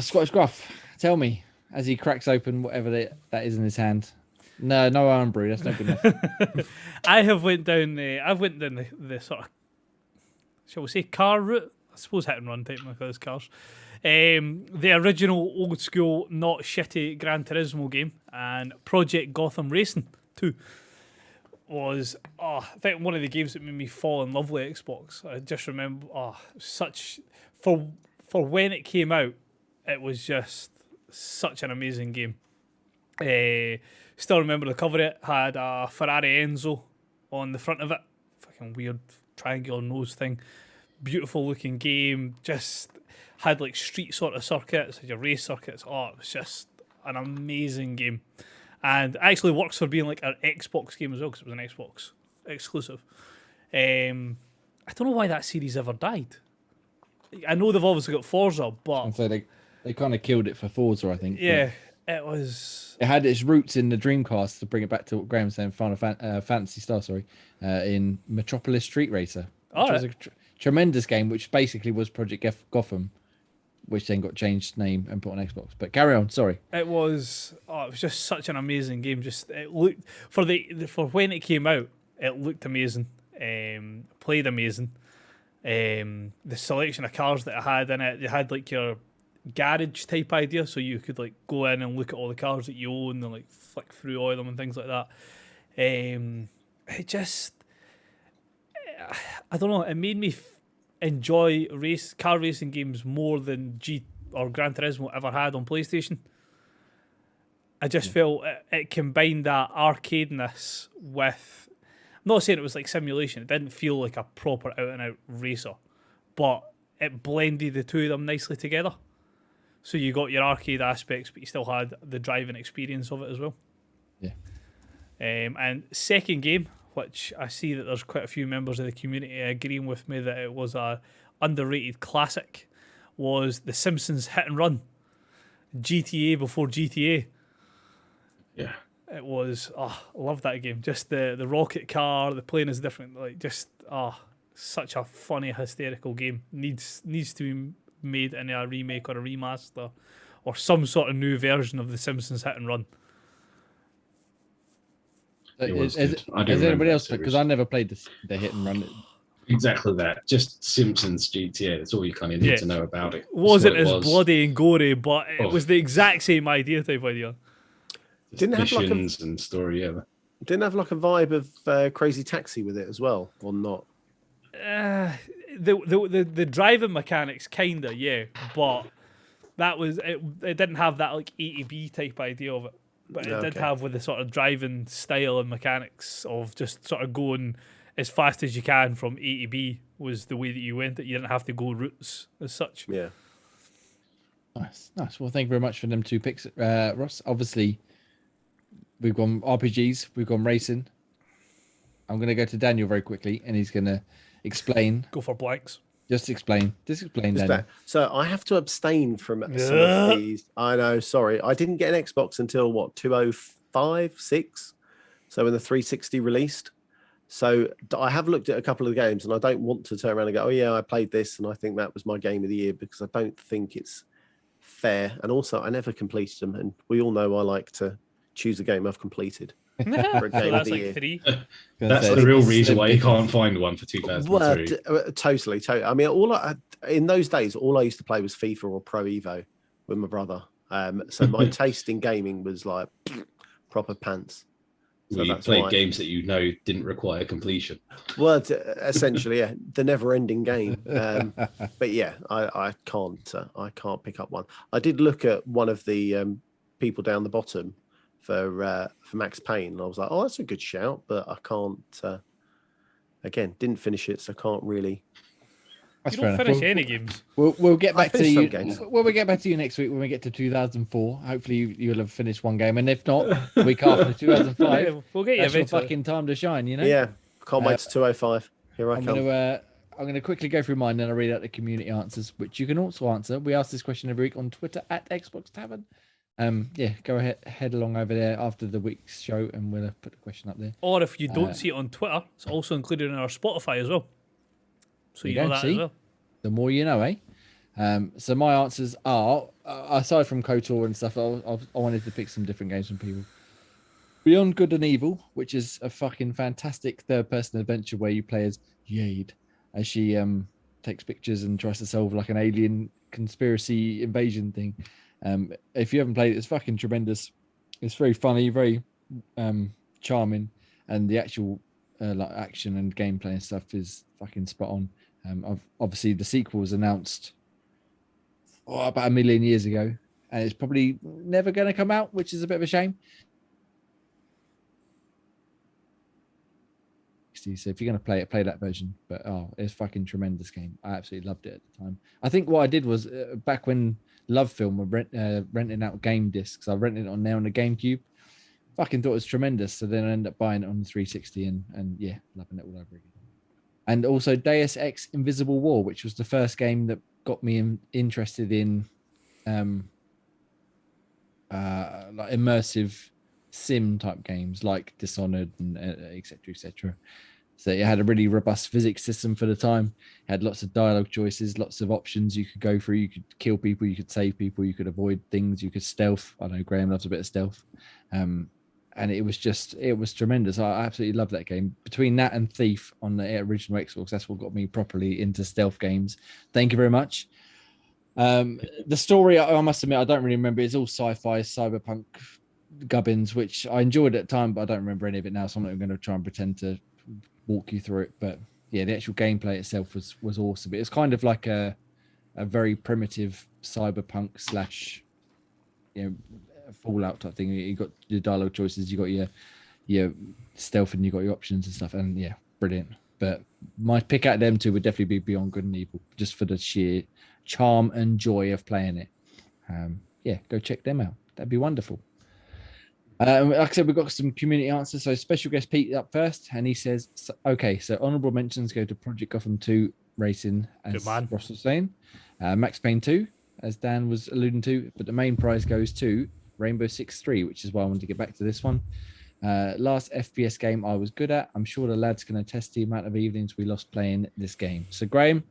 Scottish Gruff, tell me, as he cracks open whatever that is in his hand. No Iron Brew. That's not good enough. I've went down the sort of, shall we say, car route? I suppose hit and run type of those cars. The original old school, not shitty Gran Turismo game, and Project Gotham Racing 2 was, I think, one of the games that made me fall in love with Xbox. I just remember, such, for when it came out, it was just such an amazing game. Still remember the cover. It had a Ferrari Enzo on the front of it. Fucking weird triangular nose thing. Beautiful looking game. Just had like street sort of circuits, had your race circuits. It was just an amazing game. And it actually works for being like an Xbox game as well, because it was an Xbox exclusive. I don't know why that series ever died. I know they've obviously got Forza, but... And so they kind of killed it for Forza, I think. Yeah, it was... It had its roots in the Dreamcast, to bring it back to what Graham was saying, Phantasy Star, in Metropolis Street Racer. Which was a tremendous game, which basically was Project Gotham, which then got changed name and put on Xbox. But carry on, sorry. It was just such an amazing game. Just it looked for when it came out, it looked amazing. Played amazing. The selection of cars that it had in it, you had like your garage type idea, so you could like go in and look at all the cars that you own and like flick through all of them and things like that. It just, I don't know, it made me enjoy car racing games more than Gran Turismo ever had on PlayStation. I just felt it combined that arcadeness with, I'm not saying it was like simulation, it didn't feel like a proper out and out racer, but it blended the two of them nicely together. So you got your arcade aspects, but you still had the driving experience of it as well. Yeah. And second game, which I see that there's quite a few members of the community agreeing with me that it was a underrated classic, was The Simpsons Hit and Run. GTA before GTA. Yeah. It was, I love that game. Just the rocket car, the plane is different. Like, just, such a funny, hysterical game. Needs to be made into a remake or a remaster or some sort of new version of The Simpsons Hit and Run. It was Has good. I do anybody remember else? that Because series. I never played the Hit and Run. Exactly that. Just Simpsons GTA. That's all you kind of need to know about it. Wasn't That's as what it was. bloody and gory, but it Oh. was the exact same type idea. Just Didn't have like a- missions and story. Yeah. Didn't have like a vibe of Crazy Taxi with it as well, or not? The driving mechanics kinda, yeah, but that was it. It didn't have that like ATB type idea of it, but it did Okay. have with the sort of driving style and mechanics of just sort of going as fast as you can from A to B was the way that you went. That you didn't have to go routes as such. Yeah. Nice. Well, thank you very much for them 2 picks, Ross. Obviously, we've gone RPGs, we've gone racing. I'm going to go to Daniel very quickly, and he's going to explain. Go for blanks. Just explain, Just Daniel. that. So I have to abstain from some of these. I know, sorry. I didn't get an Xbox until what, 2005, 6? So when the 360 released. So I have looked at a couple of the games, and I don't want to turn around and go, oh yeah, I played this and I think that was my game of the year, because I don't think it's fair. And also I never completed them, and we all know I like to choose a game I've completed for a So game of that's the like year. 3. That's the real reason why you can't find one for 2003. Well, totally. I mean, in those days, all I used to play was FIFA or Pro Evo with my brother. So my taste in gaming was like proper pants. So you that's played why. games that you know didn't require completion. Well, essentially, yeah, the never-ending game. But yeah, I can't pick up one. I did look at one of the people down the bottom for Max Payne, and I was like, oh, that's a good shout, but I can't. Again, didn't finish it, so can't really. That's You don't fair finish enough. any games. We'll get I back to finished you. some games. Well, we'll get back to you next week when we get to 2004. Hopefully, you'll have finished one game, and if not, the week after 2005, Yeah, we'll get you that's your eventually. fucking time to shine. You know. Yeah, can't wait to 205. Here I I'm come. gonna quickly go through mine, and I'll read out the community answers, which you can also answer. We ask this question every week on Twitter at Xbox Tavern. Yeah, go head along over there after the week's show, and we'll put the question up there. Or if you don't see it on Twitter, it's also included in our Spotify as well. So you know that as well. The more you know, eh? So my answers are, aside from KOTOR and stuff, I wanted to pick some different games from people. Beyond Good and Evil, which is a fucking fantastic third-person adventure where you play as Jade, as she takes pictures and tries to solve like an alien conspiracy invasion thing. If you haven't played it, it's fucking tremendous. It's very funny, very charming, and the actual like action and gameplay and stuff is fucking spot on. Obviously, the sequel was announced about 1 million years ago, and it's probably never going to come out, which is a bit of a shame. So if you're going to play it, play that version. But it's a fucking tremendous game. I absolutely loved it at the time. I think what I did was back when Love Film were renting out game discs, I rented it on there on the GameCube. Fucking thought it was tremendous. So then I ended up buying it on the 360 and yeah, loving it all over again. And also Deus Ex Invisible War, which was the first game that got me interested in like immersive sim type games like Dishonored and etc. etc. So it had a really robust physics system for the time. It had lots of dialogue choices, lots of options you could go through. You could kill people, you could save people, you could avoid things, you could stealth. I know Graham loves a bit of stealth. And it was tremendous. I absolutely love that game. Between that and Thief on the original Xbox, that's what got me properly into stealth games. Thank you very much. The story, I must admit, I don't really remember. It's all sci-fi, cyberpunk gubbins, which I enjoyed at the time, but I don't remember any of it now, so I'm not going to try and pretend to walk you through it. But yeah, the actual gameplay itself was awesome. It's kind of like a very primitive cyberpunk slash, Fallout type thing. You got your dialogue choices, you got your stealth, and you got your options and stuff. And yeah, brilliant. But my pick out of them two would definitely be Beyond Good and Evil, just for the sheer charm and joy of playing it. Yeah, go check them out. That'd be wonderful. Like I said, we've got some community answers. So special guest Pete up first, and he says, okay, so honorable mentions go to Project Gotham 2 Racing, as Ross was saying, Max Payne 2, as Dan was alluding to, but the main prize goes to Rainbow Six 3, which is why I wanted to get back to this one. Last FPS game I was good at. I'm sure the lads can attest the amount of evenings we lost playing this game. So Graham,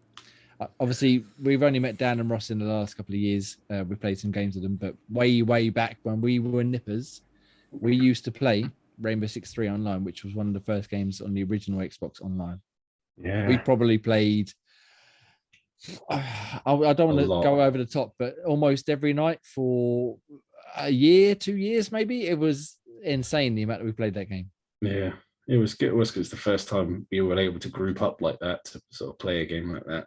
Obviously, we've only met Dan and Ross in the last couple of years. We played some games with them, but way back when we were nippers, we used to play Rainbow Six 3 online, which was one of the first games on the original Xbox Online. Yeah. We probably played, I don't want to go over the top, but almost every night for a year, 2 years, maybe. It was insane the amount that we played that game. Yeah, it was good. It was because the first time we were able to group up like that to sort of play a game like that.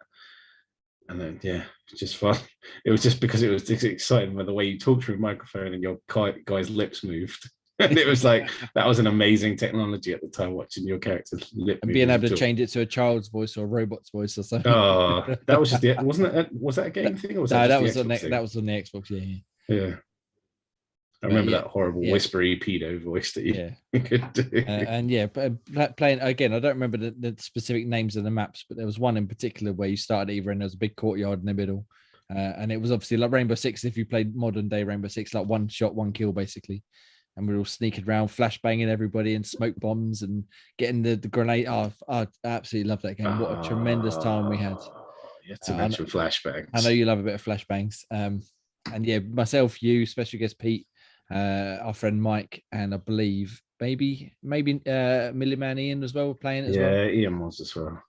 And then, yeah, it's just fun. It was just because it was exciting by the way you talked through a microphone and your guy's lips moved. And it was like, that was an amazing technology at the time, watching your character's lip And move. being able to change it to a child's voice or a robot's voice or something. Oh, that was just the, wasn't it? Was that a game thing? Or was no, that was on that was on the Xbox, yeah. Yeah. I remember that horrible whispery pedo voice that you could do. And yeah, playing again, I don't remember the specific names of the maps, but there was one in particular where you started either and there was a big courtyard in the middle. And it was obviously like Rainbow Six, if you played modern day Rainbow Six, like one shot, one kill, basically. And we were all sneaking around, flashbanging everybody and smoke bombs and getting the grenade. Oh, I absolutely love that game. What a tremendous time we had. You had to mention flashbangs. I know you love a bit of flashbangs. And yeah, myself, you, special guest Pete, our friend Mike, and I believe maybe Millie Man Ian as well were playing it as well. Yeah, Ian was as well.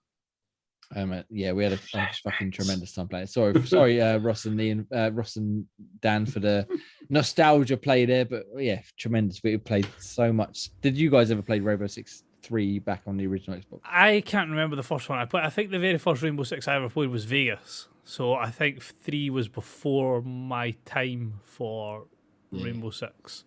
Yeah, we had a fucking tremendous time playing. Sorry, Ross and Ian, Ross and Dan for the nostalgia play there, but yeah, tremendous. We played so much. Did you guys ever play Rainbow Six 3 back on the original Xbox? I can't remember the first one I played. I think the very first Rainbow Six I ever played was Vegas. So I think 3 was before my time for Rainbow Six.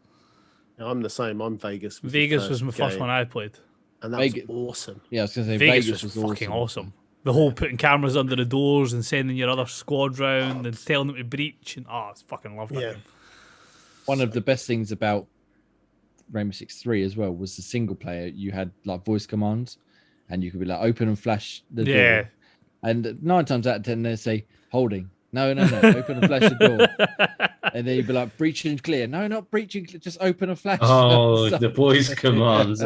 I'm the same. I'm Vegas. Vegas was my first one I played. And that was awesome. Yeah, I was going to say Vegas was fucking awesome. The whole putting cameras under the doors and sending your other squad round and telling them to breach. And it's fucking loved that game. One of the best things about Rainbow Six 3 as well was the single player. You had like voice commands and you could be like open and flash the door. And 9 times out of 10 they say holding. No, open and flash the door. And then you'd be like breaching clear. No, not breaching, just open and flash. Oh, the voice commands.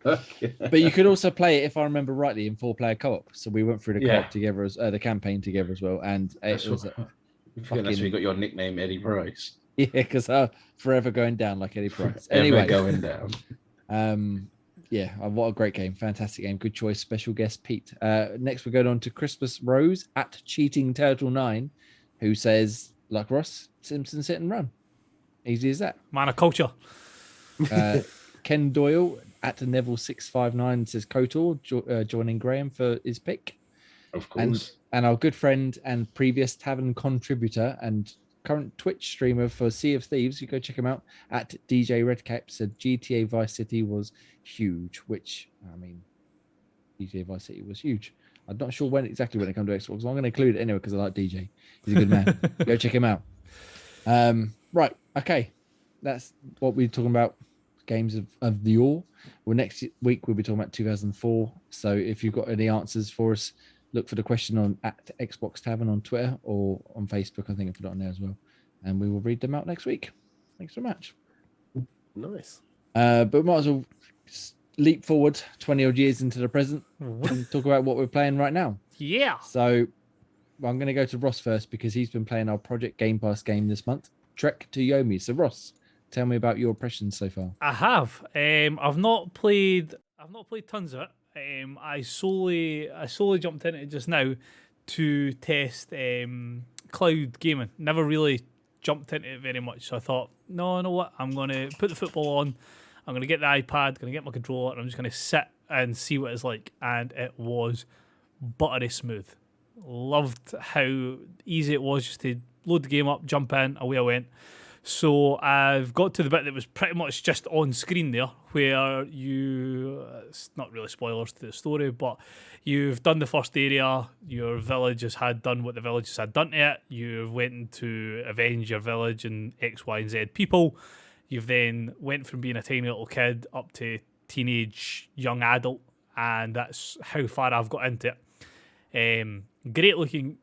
But you could also play it, if I remember rightly, in 4-player co-op. So we went through the co-op together, the campaign together as well, and it was. That's where you got your nickname, Eddie Price. Yeah, because forever going down like Eddie Price. Anyway, going down. What a great game, fantastic game, good choice. Special guest Pete. Next, we're going on to Christmas Rose at Cheating Turtle 9, who says, like Ross, Simpson sit and run. Easy as that. Man of culture. Ken Doyle at Neville 659 says KOTOR, joining Graham for his pick. Of course. And our good friend and previous Tavern contributor and current Twitch streamer for Sea of Thieves, you go check him out, at DJ Redcap, said GTA Vice City was huge, which, I mean, GTA Vice City was huge. I'm not sure when it comes to Xbox, so I'm going to include it anyway because I like DJ. He's a good man. Go check him out. Right, okay. That's what we're talking about, games of the all. Well, next week we'll be talking about 2004. So if you've got any answers for us, look for the question on at Xbox Tavern on Twitter or on Facebook. I think I put it on there as well. And we will read them out next week. Thanks so much. Nice. But we might as well leap forward 20 odd years into the present and talk about what we're playing right now. Yeah. So I'm going to go to Ross first because he's been playing our Project Game Pass game this month, Trek to Yomi. So Ross, tell me about your impressions so far. I have. I've not played tons of it. I solely jumped into it just now to test cloud gaming. Never really jumped into it very much. So I thought, no, you know what? I'm going to put the football on. I'm going to get the iPad, going to get my controller, and I'm just going to sit and see what it's like. And it was buttery smooth. Loved how easy it was just to load the game up, jump in, away I went. So I've got to the bit that was pretty much just on screen there, where it's not really spoilers to the story, but you've done the first area, your village has done what the village has done to it, you've went to avenge your village and X, Y, and Z people. You've then went from being a tiny little kid up to teenage, young adult, and that's how far I've got into it.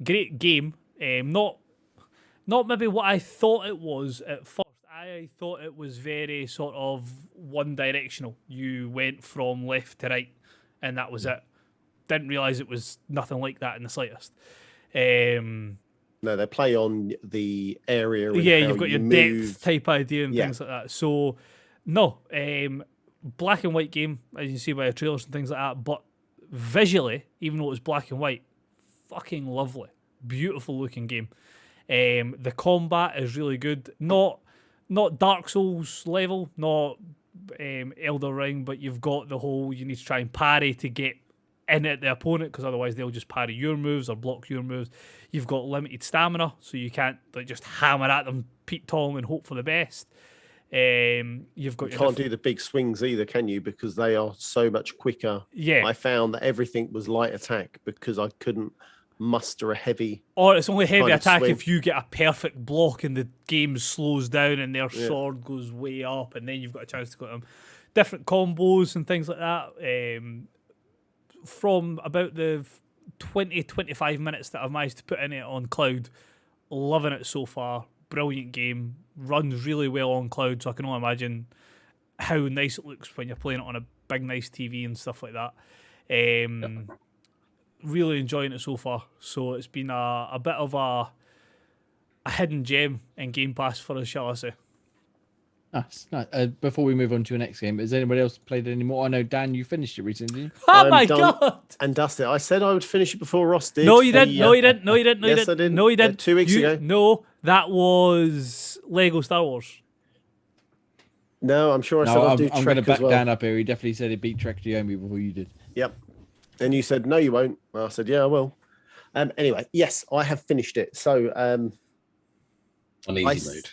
Great game. Not maybe what I thought it was at first. I thought it was very sort of one-directional. You went from left to right, and that was it. Didn't realise it was nothing like that in the slightest. No, they play on the area. And Yeah, how you've got your move. depth type idea and Yeah. things like that. So, no, black and white game, as you can see by the trailers and things like that. But visually, even though it's black and white, fucking lovely, beautiful looking game. The combat is really good. Not Dark Souls level, not Elder Ring, but you've got the whole you need to try and parry to get in at the opponent, because otherwise they'll just parry your moves or block your moves. You've got limited stamina, so you can't like just hammer at them, Pete Tong, and hope for the best. You've got You can't do the big swings either, can you? Because they are so much quicker. Yeah. I found that everything was light attack because I couldn't muster a heavy. Or it's only heavy kind of attack swing. if you get a perfect block and the game slows down and their sword goes way up, and then you've got a chance to go to them. Different combos and things like that. From about the 20-25 minutes that I've managed to put in it on cloud, loving it so far. Brilliant game, runs really well on cloud, so I can only imagine how nice it looks when you're playing it on a big nice TV and stuff like that. Really enjoying it so far. So it's been a bit of a hidden gem in Game Pass for us, shall I say. Nice. Before we move on to the next game, has anybody else played it anymore? I know, Dan, you finished it recently, didn't you? Oh I'm my done god! And dusted. I said I would finish it before Ross did. No, you didn't. No, you didn't. No, you didn't. No, you Yes, didn't. I did. No, you didn't. 2 weeks ago. No, that was Lego Star Wars. No, I'm sure I said No, I'd do I'm Trek going to back as well. Dan up here. He definitely said he beat Trek to Yomi before you did. Yep. And you said, no, you won't. Well, I said, yeah, I will. Anyway, yes, I have finished it. So On easy mode.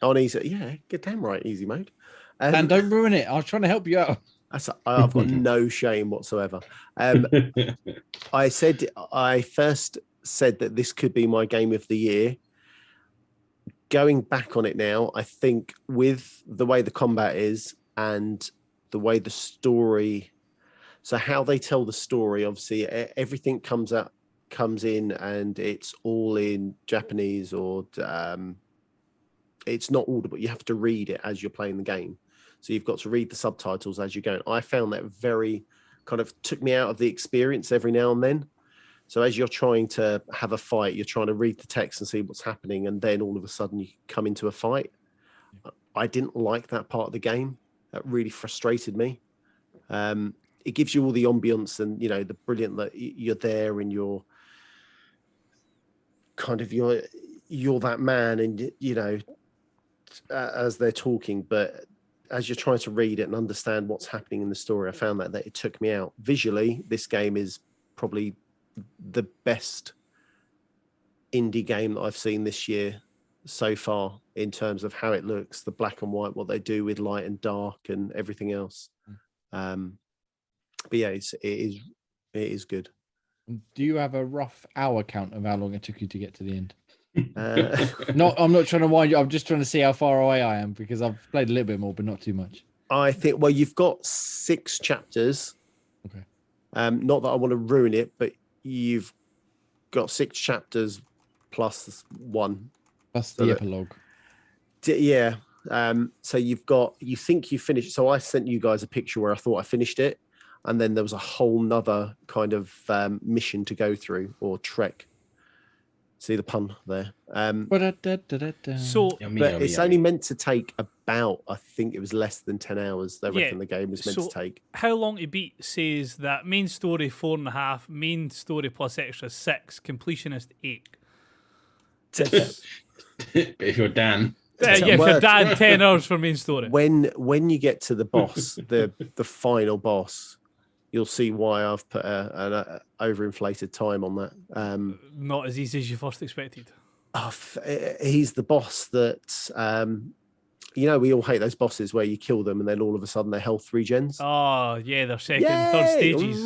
on easy, yeah, good damn right, easy mode. Dan, don't ruin it. I was trying to help you out. I've got no shame whatsoever. I first said that this could be my game of the year. Going back on it now, I think with the way the combat is and the way the story, so how they tell the story, obviously everything comes in and it's all in Japanese, or it's not audible. You have to read it as you're playing the game. So you've got to read the subtitles as you're going. I found that very kind of took me out of the experience every now and then. So as you're trying to have a fight, you're trying to read the text and see what's happening, and then all of a sudden you come into a fight. I didn't like that part of the game. That really frustrated me. It gives you all the ambience and, you know, the brilliant that you're there and you're kind of, you're that man, and, you know, as they're talking, but as you're trying to read it and understand what's happening in the story, I found that it took me out. Visually, this game is probably the best indie game that I've seen this year so far in terms of how it looks, the black and white, what they do with light and dark and everything else. But yeah, it is good. Do you have a rough hour count of how long it took you to get to the end? Uh, I'm not trying to wind you. I'm just trying to see how far away I am, because I've played a little bit more, but not too much. I think, well, you've got 6 chapters. Okay. Not that I want to ruin it, but you've got 6 chapters plus 1. Plus the epilogue. Yeah. So you think you finished. So I sent you guys a picture where I thought I finished it, and then there was a whole nother kind of mission to go through, or trek. See the pun there. So, but it's only meant to take about, I think it was less than 10 hours. They reckon the game is meant to take. How Long to Beat says that main story 4.5, main story plus extra 6, completionist 8. If you're Dan. If you're Dan, 10 hours for main story. When you get to the boss, the final boss, you'll see why I've put an overinflated time on that. Not as easy as you first expected. He's the boss that, you know, we all hate those bosses where you kill them and then all of a sudden their health regens. Oh, yeah, they're second, third stages.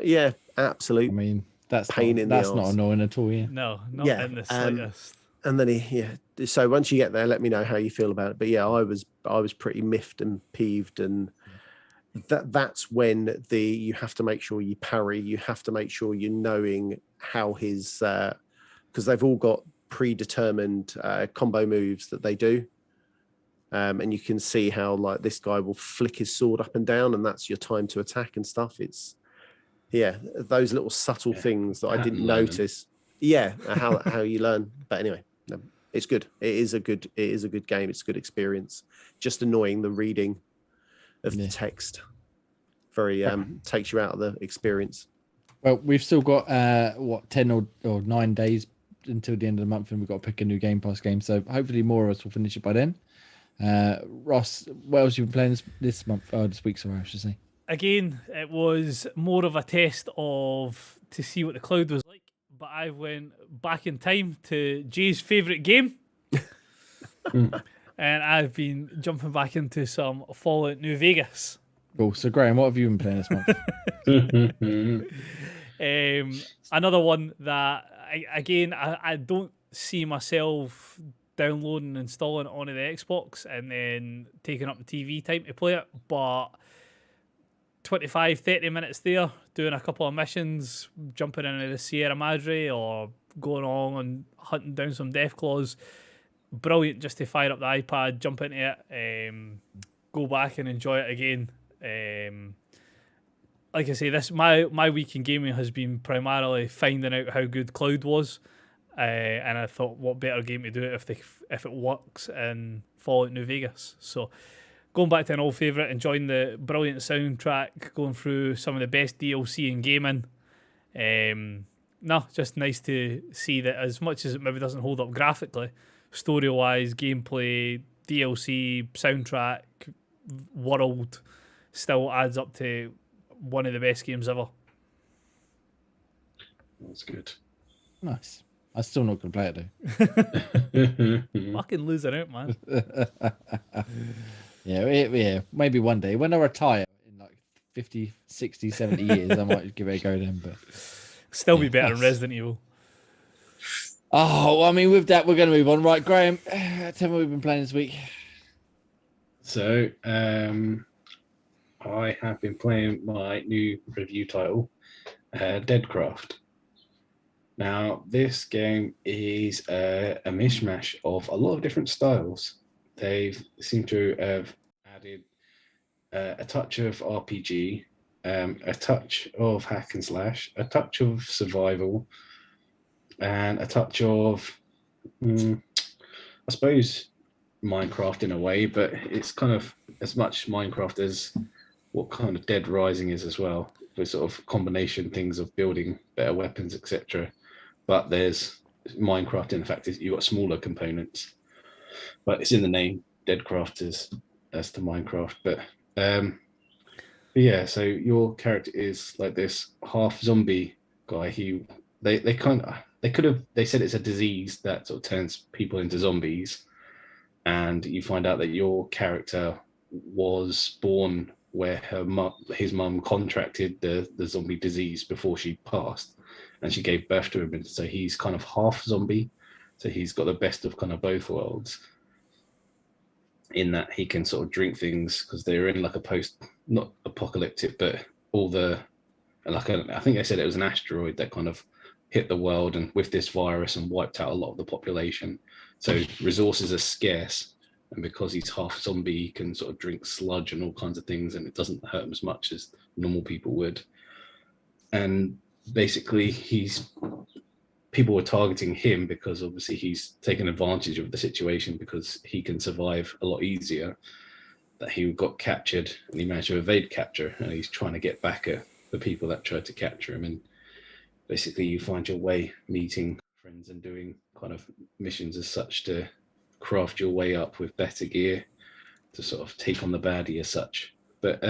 Yeah, absolute. I mean, that's pain in the that's arse. not annoying at all. Yeah. No, not in the slightest. And then so once you get there, let me know how you feel about it. But yeah, I was pretty miffed and peeved, and that's when you have to make sure you parry. You have to make sure you're knowing how his, because they've all got predetermined combo moves that they do. And you can see how, like, this guy will flick his sword up and down, and that's your time to attack and stuff. It's yeah, those little subtle things that I didn't Pattern learning. notice. Yeah, how you learn. But anyway, no, it's good. It is a good game. It's a good experience. Just annoying the reading of the text. Very takes you out of the experience. Well, we've still got 10 or 9 days until the end of the month, and we've got to pick a new Game Pass game. So hopefully more of us will finish it by then. Ross, what else have you been playing this month? This week, sorry, I should say. Again, it was more of a test to see what the cloud was like. But I went back in time to Jay's favourite game. And I've been jumping back into some Fallout New Vegas. Cool. So, Graham, what have you been playing this month? Another one that, I don't see myself downloading and installing it onto the Xbox and then taking up the TV time to play it. But 25-30 minutes there, doing a couple of missions, jumping into the Sierra Madre or going on and hunting down some Deathclaws. Brilliant just to fire up the iPad, jump into it, go back and enjoy it again. Like I say, this my week in gaming has been primarily finding out how good Cloud was, and I thought, what better game to do it if it works in Fallout New Vegas. So going back to an old favourite, enjoying the brilliant soundtrack, going through some of the best DLC in gaming. Just nice to see that as much as it maybe doesn't hold up graphically, story-wise, gameplay, DLC, soundtrack, world, still adds up to one of the best games ever. That's good. Nice. I'm still not going to play it though. Fucking losing out, man. Yeah, maybe one day when I retire in like 50, 60, 70 years, I might give it a go then. But still be better than Resident Evil. Oh, I mean, with that, we're going to move on. Right, Graham, tell me what we've been playing this week. So, I have been playing my new review title, Deadcraft. Now, this game is a mishmash of a lot of different styles. They seem to have added a touch of RPG, a touch of hack and slash, a touch of survival, and a touch of, I suppose, Minecraft in a way, but it's kind of as much Minecraft as what kind of Dead Rising is as well, with sort of combination things of building better weapons, etc. But there's Minecraft in the fact is you've got smaller components, but it's in the name, Deadcraft as to Minecraft. But yeah, so your character is like this half zombie guy. They said it's a disease that sort of turns people into zombies, and you find out that your character was born where his mum contracted the zombie disease before she passed, and she gave birth to him, and so he's kind of half zombie, so he's got the best of kind of both worlds in that he can sort of drink things because they're in like a not apocalyptic, but I think they said it was an asteroid that kind of hit the world and with this virus and wiped out a lot of the population, so resources are scarce, and because he's half zombie he can sort of drink sludge and all kinds of things, and it doesn't hurt him as much as normal people would. And basically people were targeting him because obviously he's taken advantage of the situation because he can survive a lot easier, that he got captured and he managed to evade capture, and he's trying to get back at the people that tried to capture him. And basically you find your way meeting friends and doing kind of missions as such to craft your way up with better gear to sort of take on the baddie as such. But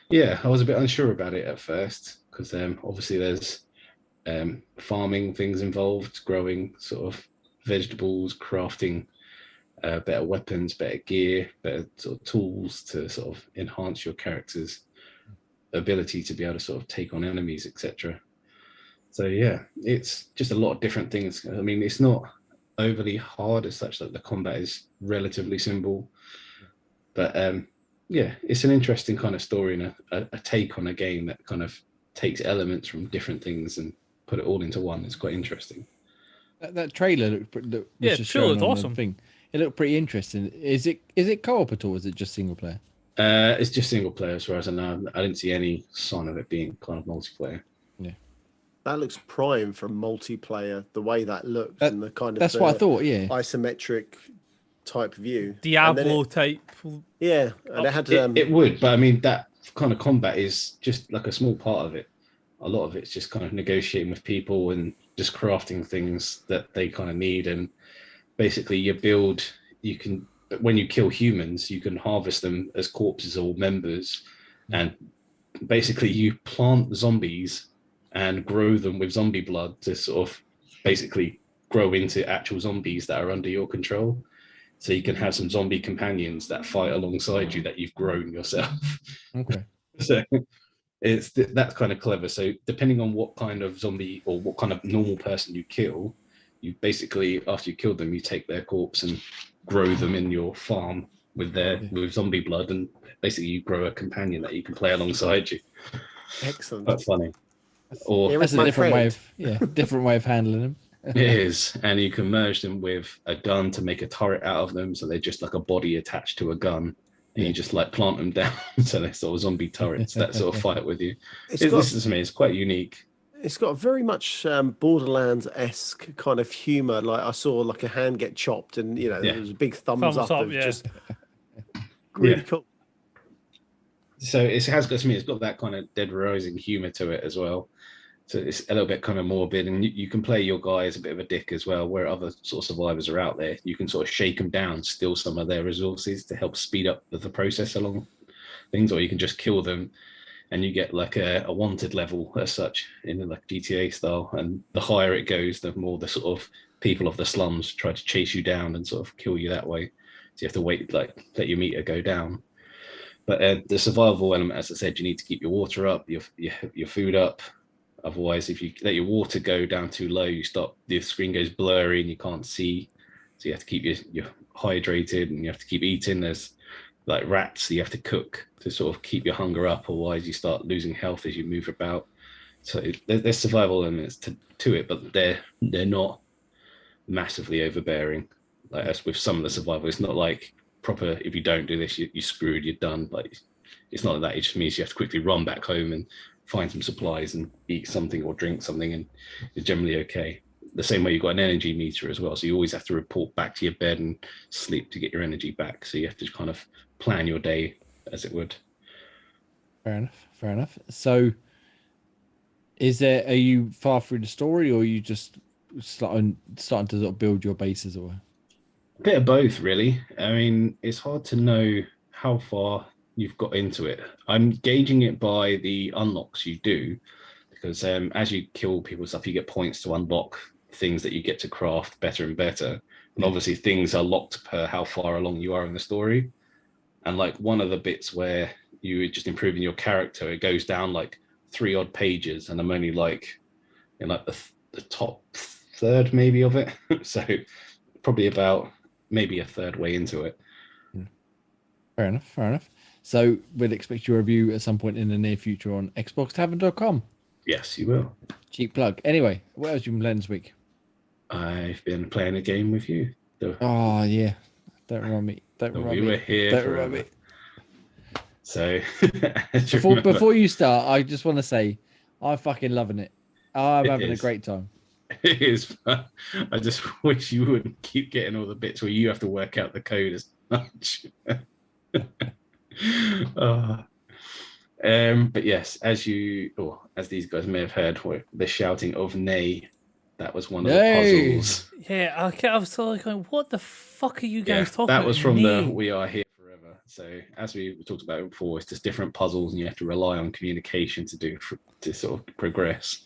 yeah, I was a bit unsure about it at first because obviously there's farming things involved, growing sort of vegetables, crafting better weapons, better gear, better sort of tools to sort of enhance your character's ability to be able to sort of take on enemies, etc. So yeah, it's just a lot of different things. I mean, it's not overly hard as such, that the combat is relatively simple, but yeah, it's an interesting kind of story and a take on a game that kind of takes elements from different things and put it all into one. It's quite interesting. That trailer looked yeah, sure, it's awesome. It looked pretty interesting. Is it co-op at all? Or is it just single player? It's just single player, as far as I know. I didn't see any sign of it being kind of multiplayer. That looks prime for multiplayer. The way that looks and the kind of That's what I thought. Yeah, isometric type view, Diablo type. Yeah, and it had it would, but I mean that kind of combat is just like a small part of it. A lot of it's just kind of negotiating with people and just crafting things that they kind of need. And basically, you can when you kill humans, you can harvest them as corpses or members, and basically you plant zombies and grow them with zombie blood to sort of basically grow into actual zombies that are under your control. So you can have some zombie companions that fight alongside you that you've grown yourself. okay. So that's kind of clever. So depending on what kind of zombie or what kind of normal person you kill, you basically, after you kill them, you take their corpse and grow them in your farm with zombie blood, and basically you grow a companion that you can play alongside you. Excellent. Quite funny. That's a different way of handling them. It is, and you can merge them with a gun to make a turret out of them, so they're just like a body attached to a gun, and you just like plant them down, so they're sort of zombie turrets that sort of fight with you. It's quite unique. It's got a very much Borderlands-esque kind of humor. Like I saw like a hand get chopped, and there was a big thumbs up of just really cool. So it has got to me. It's got that kind of Dead Rising humor to it as well. So it's a little bit kind of morbid, and you can play your guy as a bit of a dick as well. Where other sort of survivors are out there, you can sort of shake them down, steal some of their resources to help speed up the process along things, or you can just kill them, and you get like a wanted level as such in like GTA style. And the higher it goes, the more the sort of people of the slums try to chase you down and sort of kill you that way. So you have to wait, like let your meter go down. But the survival element, as I said, you need to keep your water up, your food up. Otherwise, if you let your water go down too low, the screen goes blurry and you can't see. So you have to keep your hydrated, and you have to keep eating. There's like rats, so you have to cook to sort of keep your hunger up. Otherwise, you start losing health as you move about. So there's survival elements to it, but they're not massively overbearing. Like as with some of the survival, it's not like proper. If you don't do this, you're screwed. You're done. Like it's not that. It just means you have to quickly run back home and find some supplies and eat something or drink something, and it's generally okay. The same way you've got an energy meter as well, so you always have to report back to your bed and sleep to get your energy back. So you have to kind of plan your day as it would. Fair enough. So are you far through the story, or are you just starting to sort of build your bases? Or a bit of both, really. I mean, it's hard to know how far you've got into it. I'm gauging it by the unlocks you do, because as you kill people and stuff, you get points to unlock things that you get to craft better and better. And obviously things are locked per how far along you are in the story. And like one of the bits where you're just improving your character, it goes down like 3 odd pages, and I'm only like in like the top third maybe of it. So probably about maybe a third way into it. Fair enough. So we'll expect your review at some point in the near future on xboxtavern.com. Yes, you will. Cheap plug. Anyway, what else have you been playing this week? I've been playing a game with you. Oh, yeah. Don't remind me. We were here forever. So, before you start, I just want to say, I'm fucking loving it. I'm having a great time. It is fun. I just wish you wouldn't keep getting all the bits where you have to work out the code as much. But yes, as these guys may have heard, the shouting of nay, that was one of the puzzles. Yeah, I was sort of going, what the fuck are you guys talking about? That was from the We Are Here Forever. So as we talked about before, it's just different puzzles, and you have to rely on communication to sort of progress.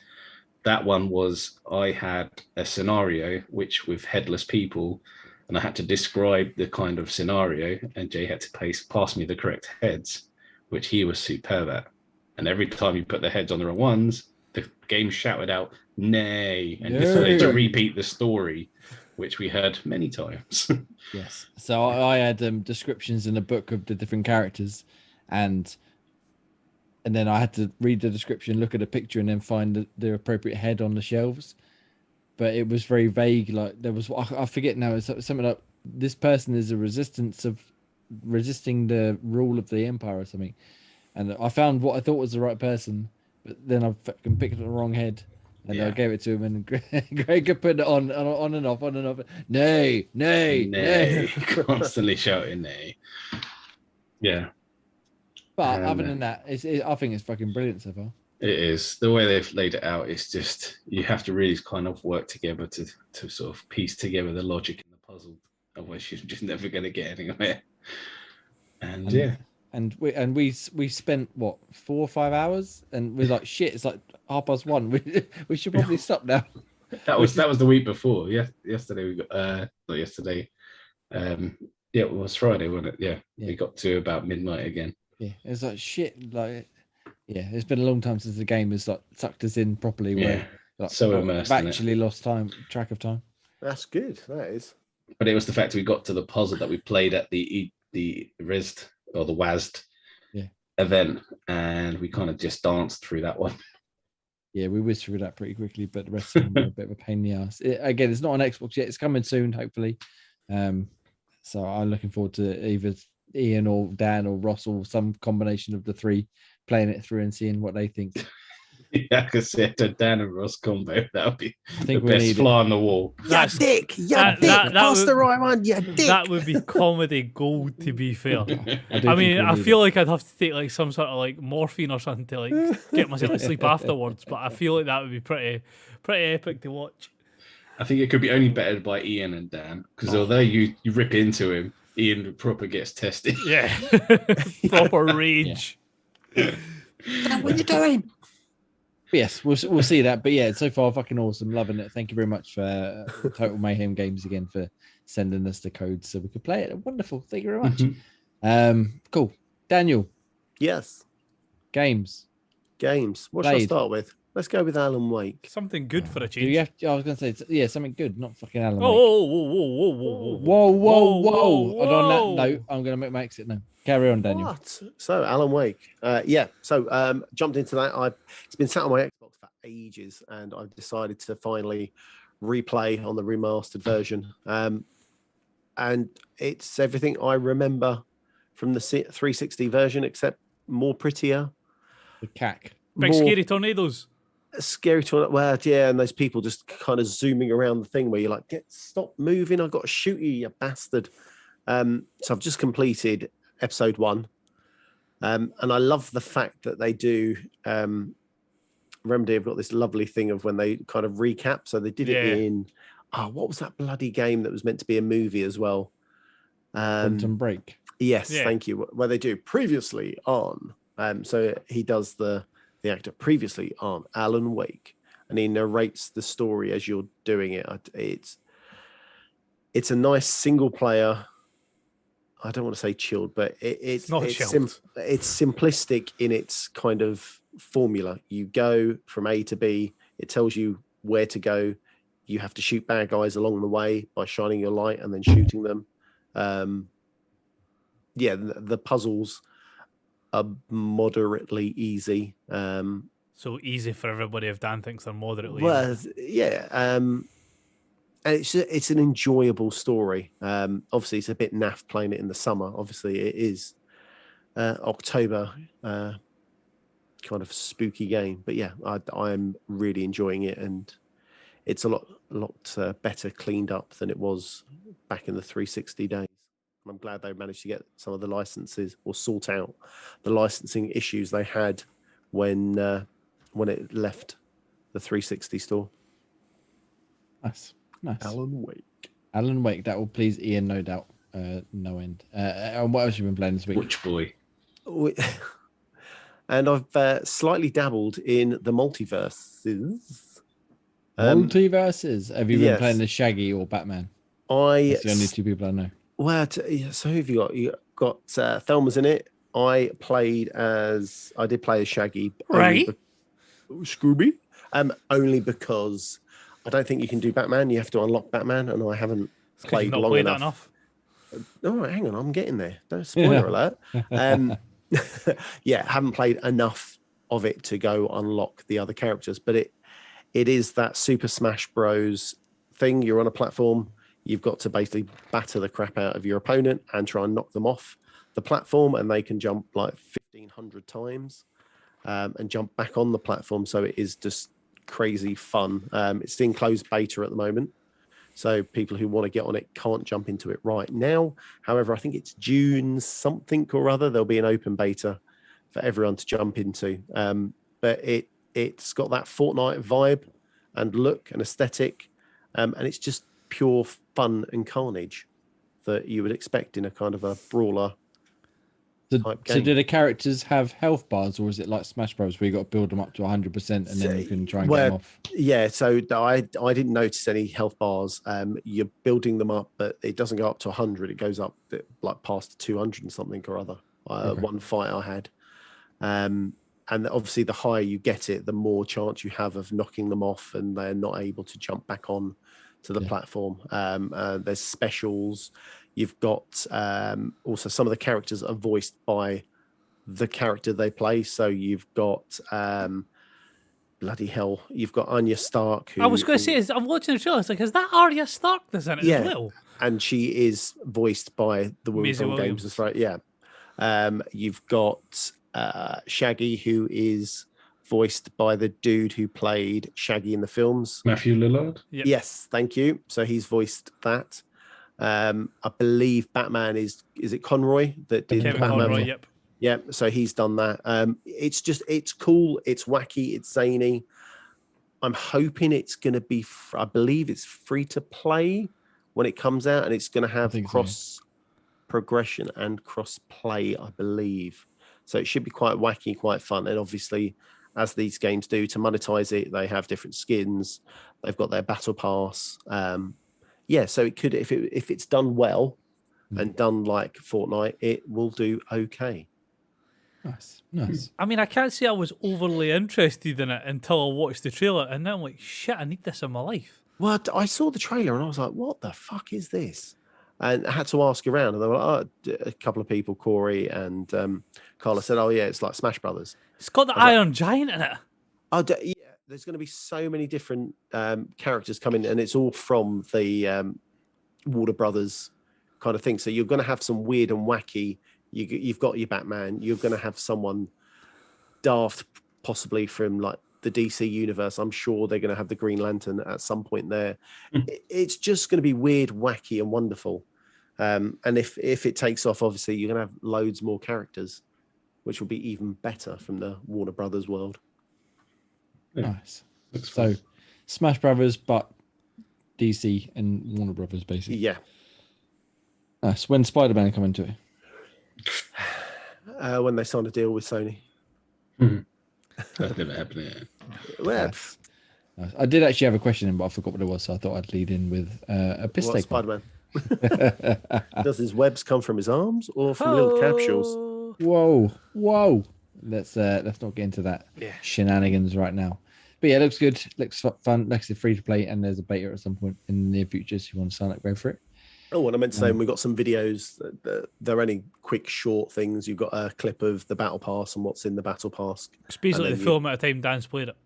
That one was, I had a scenario which with headless people, and I had to describe the kind of scenario, and Jay had to pass me the correct heads, which he was superb at. And every time you put the heads on the wrong ones, the game shouted out, nay, and decided to repeat the story, which we heard many times. Yes. So I had descriptions in a book of the different characters, and then I had to read the description, look at a picture, and then find the appropriate head on the shelves. But it was very vague. Like there was, I forget now. It's something like this person is a resistance of resisting the rule of the empire or something. And I found what I thought was the right person, but then I fucking picked up the wrong head. And I gave it to him, and Greg could put it on and off, on and off. Nay, nay, nay. Constantly shouting nay. Yeah. But other than that, I think it's fucking brilliant so far. It is. The way they've laid it out, it's just, you have to really kind of work together to sort of piece together the logic in the puzzle. Otherwise, you're just never going to get anywhere. And yeah. And we spent what 4 or 5 hours, and we're like, shit, it's like 1:30. We should probably stop now. That was the week before. Yesterday we got not yesterday. It was Friday, wasn't it? Yeah. We got to about midnight again. Yeah, it's like shit. Like, it's been a long time since the game has like sucked us in properly. Where like, so immersed. I've actually lost track of time. That's good. That is. But it was the fact we got to the puzzle that we played at the RISD or the WASD event, and we kind of just danced through that one. Yeah, we whizzed through that pretty quickly, but the rest of them were a bit of a pain in the ass. Again, it's not on Xbox yet. It's coming soon, hopefully. So I'm looking forward to either Ian or Dan or Ross or some combination of the three playing it through and seeing what they think. Yeah, I could see it, a Dan and Ross combo. That would be the we best fly on the wall. Yeah, dick. Pass the right one. Yeah, dick. That would be comedy gold, to be fair. I mean, I feel like I'd have to take like some sort of like morphine or something to like get myself to sleep afterwards. But I feel like that would be pretty epic to watch. I think it could be only bettered by Ian and Dan, because although you rip into him, Ian proper gets tested. Yeah, proper rage. Dan, what are you doing? Yes, we'll see that. But yeah, so far fucking awesome, loving it. Thank you very much for Total Mayhem Games again for sending us the code so we could play it. Wonderful, thank you very much. Cool, Daniel. Yes. Games. What should I start with? Let's go with Alan Wake. Something good for a change. I was going to say, something good, not fucking Alan Wake. Whoa. And on that note, I'm going to make my exit now. Carry on, Daniel. What? So, Alan Wake. So jumped into that. It's been sat on my Xbox for ages, and I've decided to finally replay on the remastered version. And it's everything I remember from the 360 version, except more prettier. The cack. Big scary tornadoes. Scary tornado. Well, yeah, and those people just kind of zooming around the thing where you're like, stop moving. I've got to shoot you bastard. So I've just completed episode 1. And I love the fact that they do. Remedy have got this lovely thing of when they kind of recap. So they did it in, what was that bloody game that was meant to be a movie as well? Quantum Break. Yes, thank you. Where they do previously on. So he does the actor previously on Alan Wake, and he narrates the story as you're doing it. It's a nice single player. I don't want to say chilled, but it's simplistic in its kind of formula. You go from A to B. It tells you where to go. You have to shoot bad guys along the way by shining your light and then shooting them. The puzzles are moderately easy. So easy for everybody if Dan thinks they're moderately easy. Yeah. And it's an enjoyable story. Obviously, it's a bit naff playing it in the summer. Obviously, it is October kind of spooky game. But yeah, I'm really enjoying it, and it's a lot better cleaned up than it was back in the 360 days. I'm glad they managed to get some of the licenses or sort out the licensing issues they had when it left the 360 store. Nice. Alan Wake. That will please Ian, no doubt. No end. And what else have you been playing this week? Which boy? And I've slightly dabbled in the multiverses. Multiverses. Have you been playing the Shaggy or Batman? That's the only two people I know. Well, so who have you got? You got Thelma's in it. I did play as Shaggy. Right. Scooby. Only because I don't think you can do Batman. You have to unlock Batman, and I haven't played long enough. All right, hang on. I'm getting there. Don't spoiler alert. Haven't played enough of it to go unlock the other characters. But it is that Super Smash Bros. Thing. You're on a platform. You've got to basically batter the crap out of your opponent and try and knock them off the platform, and they can jump like 1,500 times and jump back on the platform. So it is just crazy fun. It's in closed beta at the moment, so people who want to get on it can't jump into it right now. However, I think it's June something or other, there'll be an open beta for everyone to jump into. But it's got that Fortnite vibe and look and aesthetic, and it's just pure fun and carnage that you would expect in a kind of a brawler type game. So do the characters have health bars, or is it like Smash Bros. Where you got to build them up to 100% and then you can try and get them off? Yeah, so I didn't notice any health bars. You're building them up, but it doesn't go up to 100. It goes up like past 200 and something or other. Okay. One fight I had. And obviously the higher you get it, the more chance you have of knocking them off and they're not able to jump back on to the platform. There's specials. You've got also some of the characters are voiced by the character they play. So you've got bloody hell, you've got Arya Stark. I was going to say, I'm watching the trailer. It's like, is that Arya Stark that's in it as well? And she is voiced by the woman from Games of Thrones. Yeah. You've got Shaggy, who is voiced by the dude who played Shaggy in the films. Matthew Lillard? Yep. Yes, thank you. So he's voiced that. I believe Batman is it Conroy that did Kevin Batman? Conroy, yep. Yeah, so he's done that. It's cool, it's wacky, it's zany. I'm hoping it's going to be, I believe it's free to play when it comes out, and it's going to have cross progression and cross play, I believe. So it should be quite wacky, quite fun. And obviously, as these games do, to monetize it, they have different skins. They've got their battle pass. So it could, if it's done well and done like Fortnite, it will do okay. Nice. I mean, I can't say I was overly interested in it until I watched the trailer, and then I'm like, shit, I need this in my life. Well, I saw the trailer and I was like, what the fuck is this? And I had to ask around, and they were like, a couple of people, Corey and Carla, said, oh yeah, it's like Smash Brothers. It's got the Iron Giant in it. Oh yeah, there's going to be so many different characters coming, and it's all from the Warner Brothers kind of thing. So you're going to have some weird and wacky. You've got your Batman. You're going to have someone daft, possibly from like the DC universe. I'm sure they're going to have the Green Lantern at some point there. It's just going to be weird, wacky, and wonderful. And if it takes off, obviously you're going to have loads more characters, which will be even better from the Warner Brothers world. Nice. So Smash Brothers, but DC and Warner Brothers, basically. Yeah. Nice. When Spider-Man come into it? When they signed a deal with Sony. That's never happened yet. Well, Nice. I did actually have a question, but I forgot what it was, so I thought I'd lead in with a piss what take. Spider-Man? Does his webs come from his arms or from little capsules? Whoa! Let's not get into that shenanigans right now. But yeah, it looks good. Looks fun. Looks free to play, and there's a beta at some point in the near future. So if you want to sign up, go for it. Oh, and I meant to say, we've got some videos. They're only quick, short things. You've got a clip of the Battle Pass and what's in the Battle Pass. It's basically the full amount of time Dan's played it.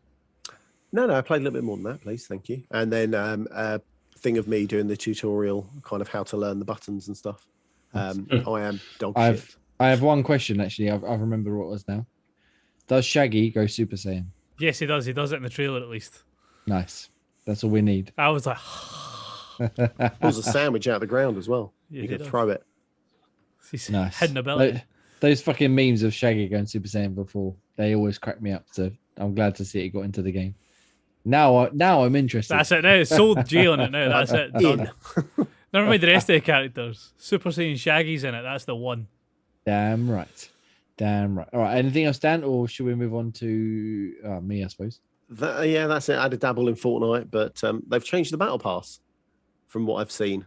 No, I played a little bit more than that, please. Thank you. And then a thing of me doing the tutorial, kind of how to learn the buttons and stuff. I am dog shit. I have one question, actually. I remember what it was now. Does Shaggy go Super Saiyan? Yes, he does. He does it in the trailer, at least. Nice. That's all we need. I was like... Pulls a sandwich out of the ground as well. Yeah, you can throw it. He's nice. hidden ability. Those fucking memes of Shaggy going Super Saiyan before, they always crack me up. So I'm glad to see it got into the game. Now I'm interested. That's it now. It's sold G on it now. That's it. Done. Never mind the rest of the characters. Super Saiyan Shaggy's in it. That's the one. Damn right. All right. Anything else, Dan, or should we move on to me, I suppose? That's it. I had a dabble in Fortnite, but they've changed the Battle Pass from what I've seen.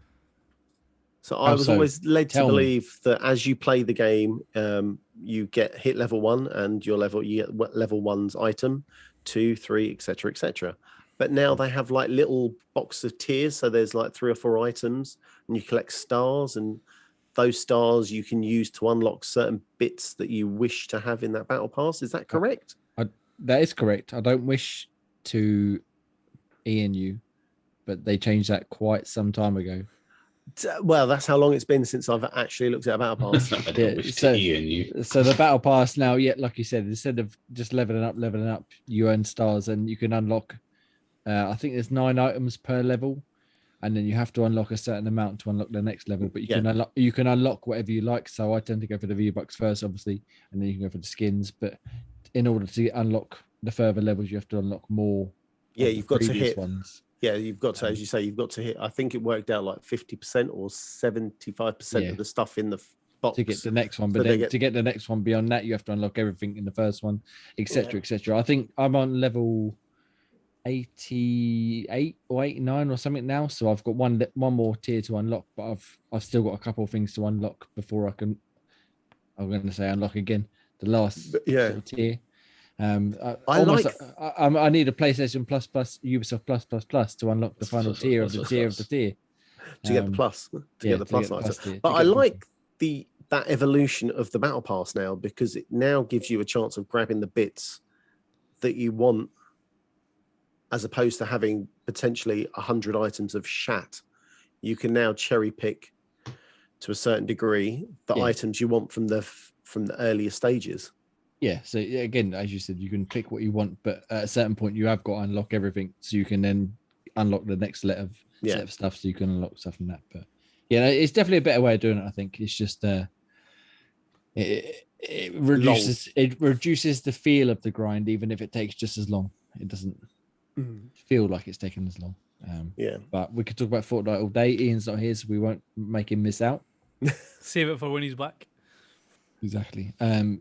So I was always led to believe that as you play the game, you get hit level 1 and you get level 1's item, 2, 3, etc., etc. But now they have like little box of tiers. So there's like 3 or 4 items, and you collect stars, and those stars you can use to unlock certain bits that you wish to have in that Battle Pass. Is that correct? That is correct. I don't wish to EN you, but they changed that quite some time ago. Well, that's how long it's been since I've actually looked at a battle pass. I don't Yeah, wish so- to Ian you. So the battle pass now, like you said, instead of just leveling up, you earn stars and you can unlock. I think there's 9 items per level, and then you have to unlock a certain amount to unlock the next level. But you can unlock whatever you like. So I tend to go for the V-Bucks first, obviously, and then you can go for the skins. But in order to unlock the further levels, you have to unlock more. Yeah, you've got to previous hit. ones. Yeah, you've got to, as you say, you've got to hit. I think it worked out like 50% or 75% of the stuff in the box To get the next one, So but they then to get the next one beyond that, you have to unlock everything in the first one, etc., etc. I think I'm on level 88 or 89 or something now, so I've got one more tier to unlock, but I've still got a couple of things to unlock before I'm going to say unlock again the last sort of tier. I need a PlayStation Plus Ubisoft Plus to unlock the final tier of the tier of the tier to get the plus get the plus item. tier, But I like that evolution of the battle pass now, because it now gives you a chance of grabbing the bits that you want, as opposed to having potentially 100 items of shat. You can now cherry pick to a certain degree the items you want from the earlier stages. Yeah, so again, as you said, you can pick what you want, but at a certain point you have got to unlock everything, so you can then unlock the next set of stuff, so you can unlock stuff from that. But yeah, it's definitely a better way of doing it. I think it's just it reduces the feel of the grind, even if it takes just as long. It doesn't feel like it's taking as long. But we could talk about Fortnite all day. Ian's not here, so we won't make him miss out. Save it for when he's back. Exactly.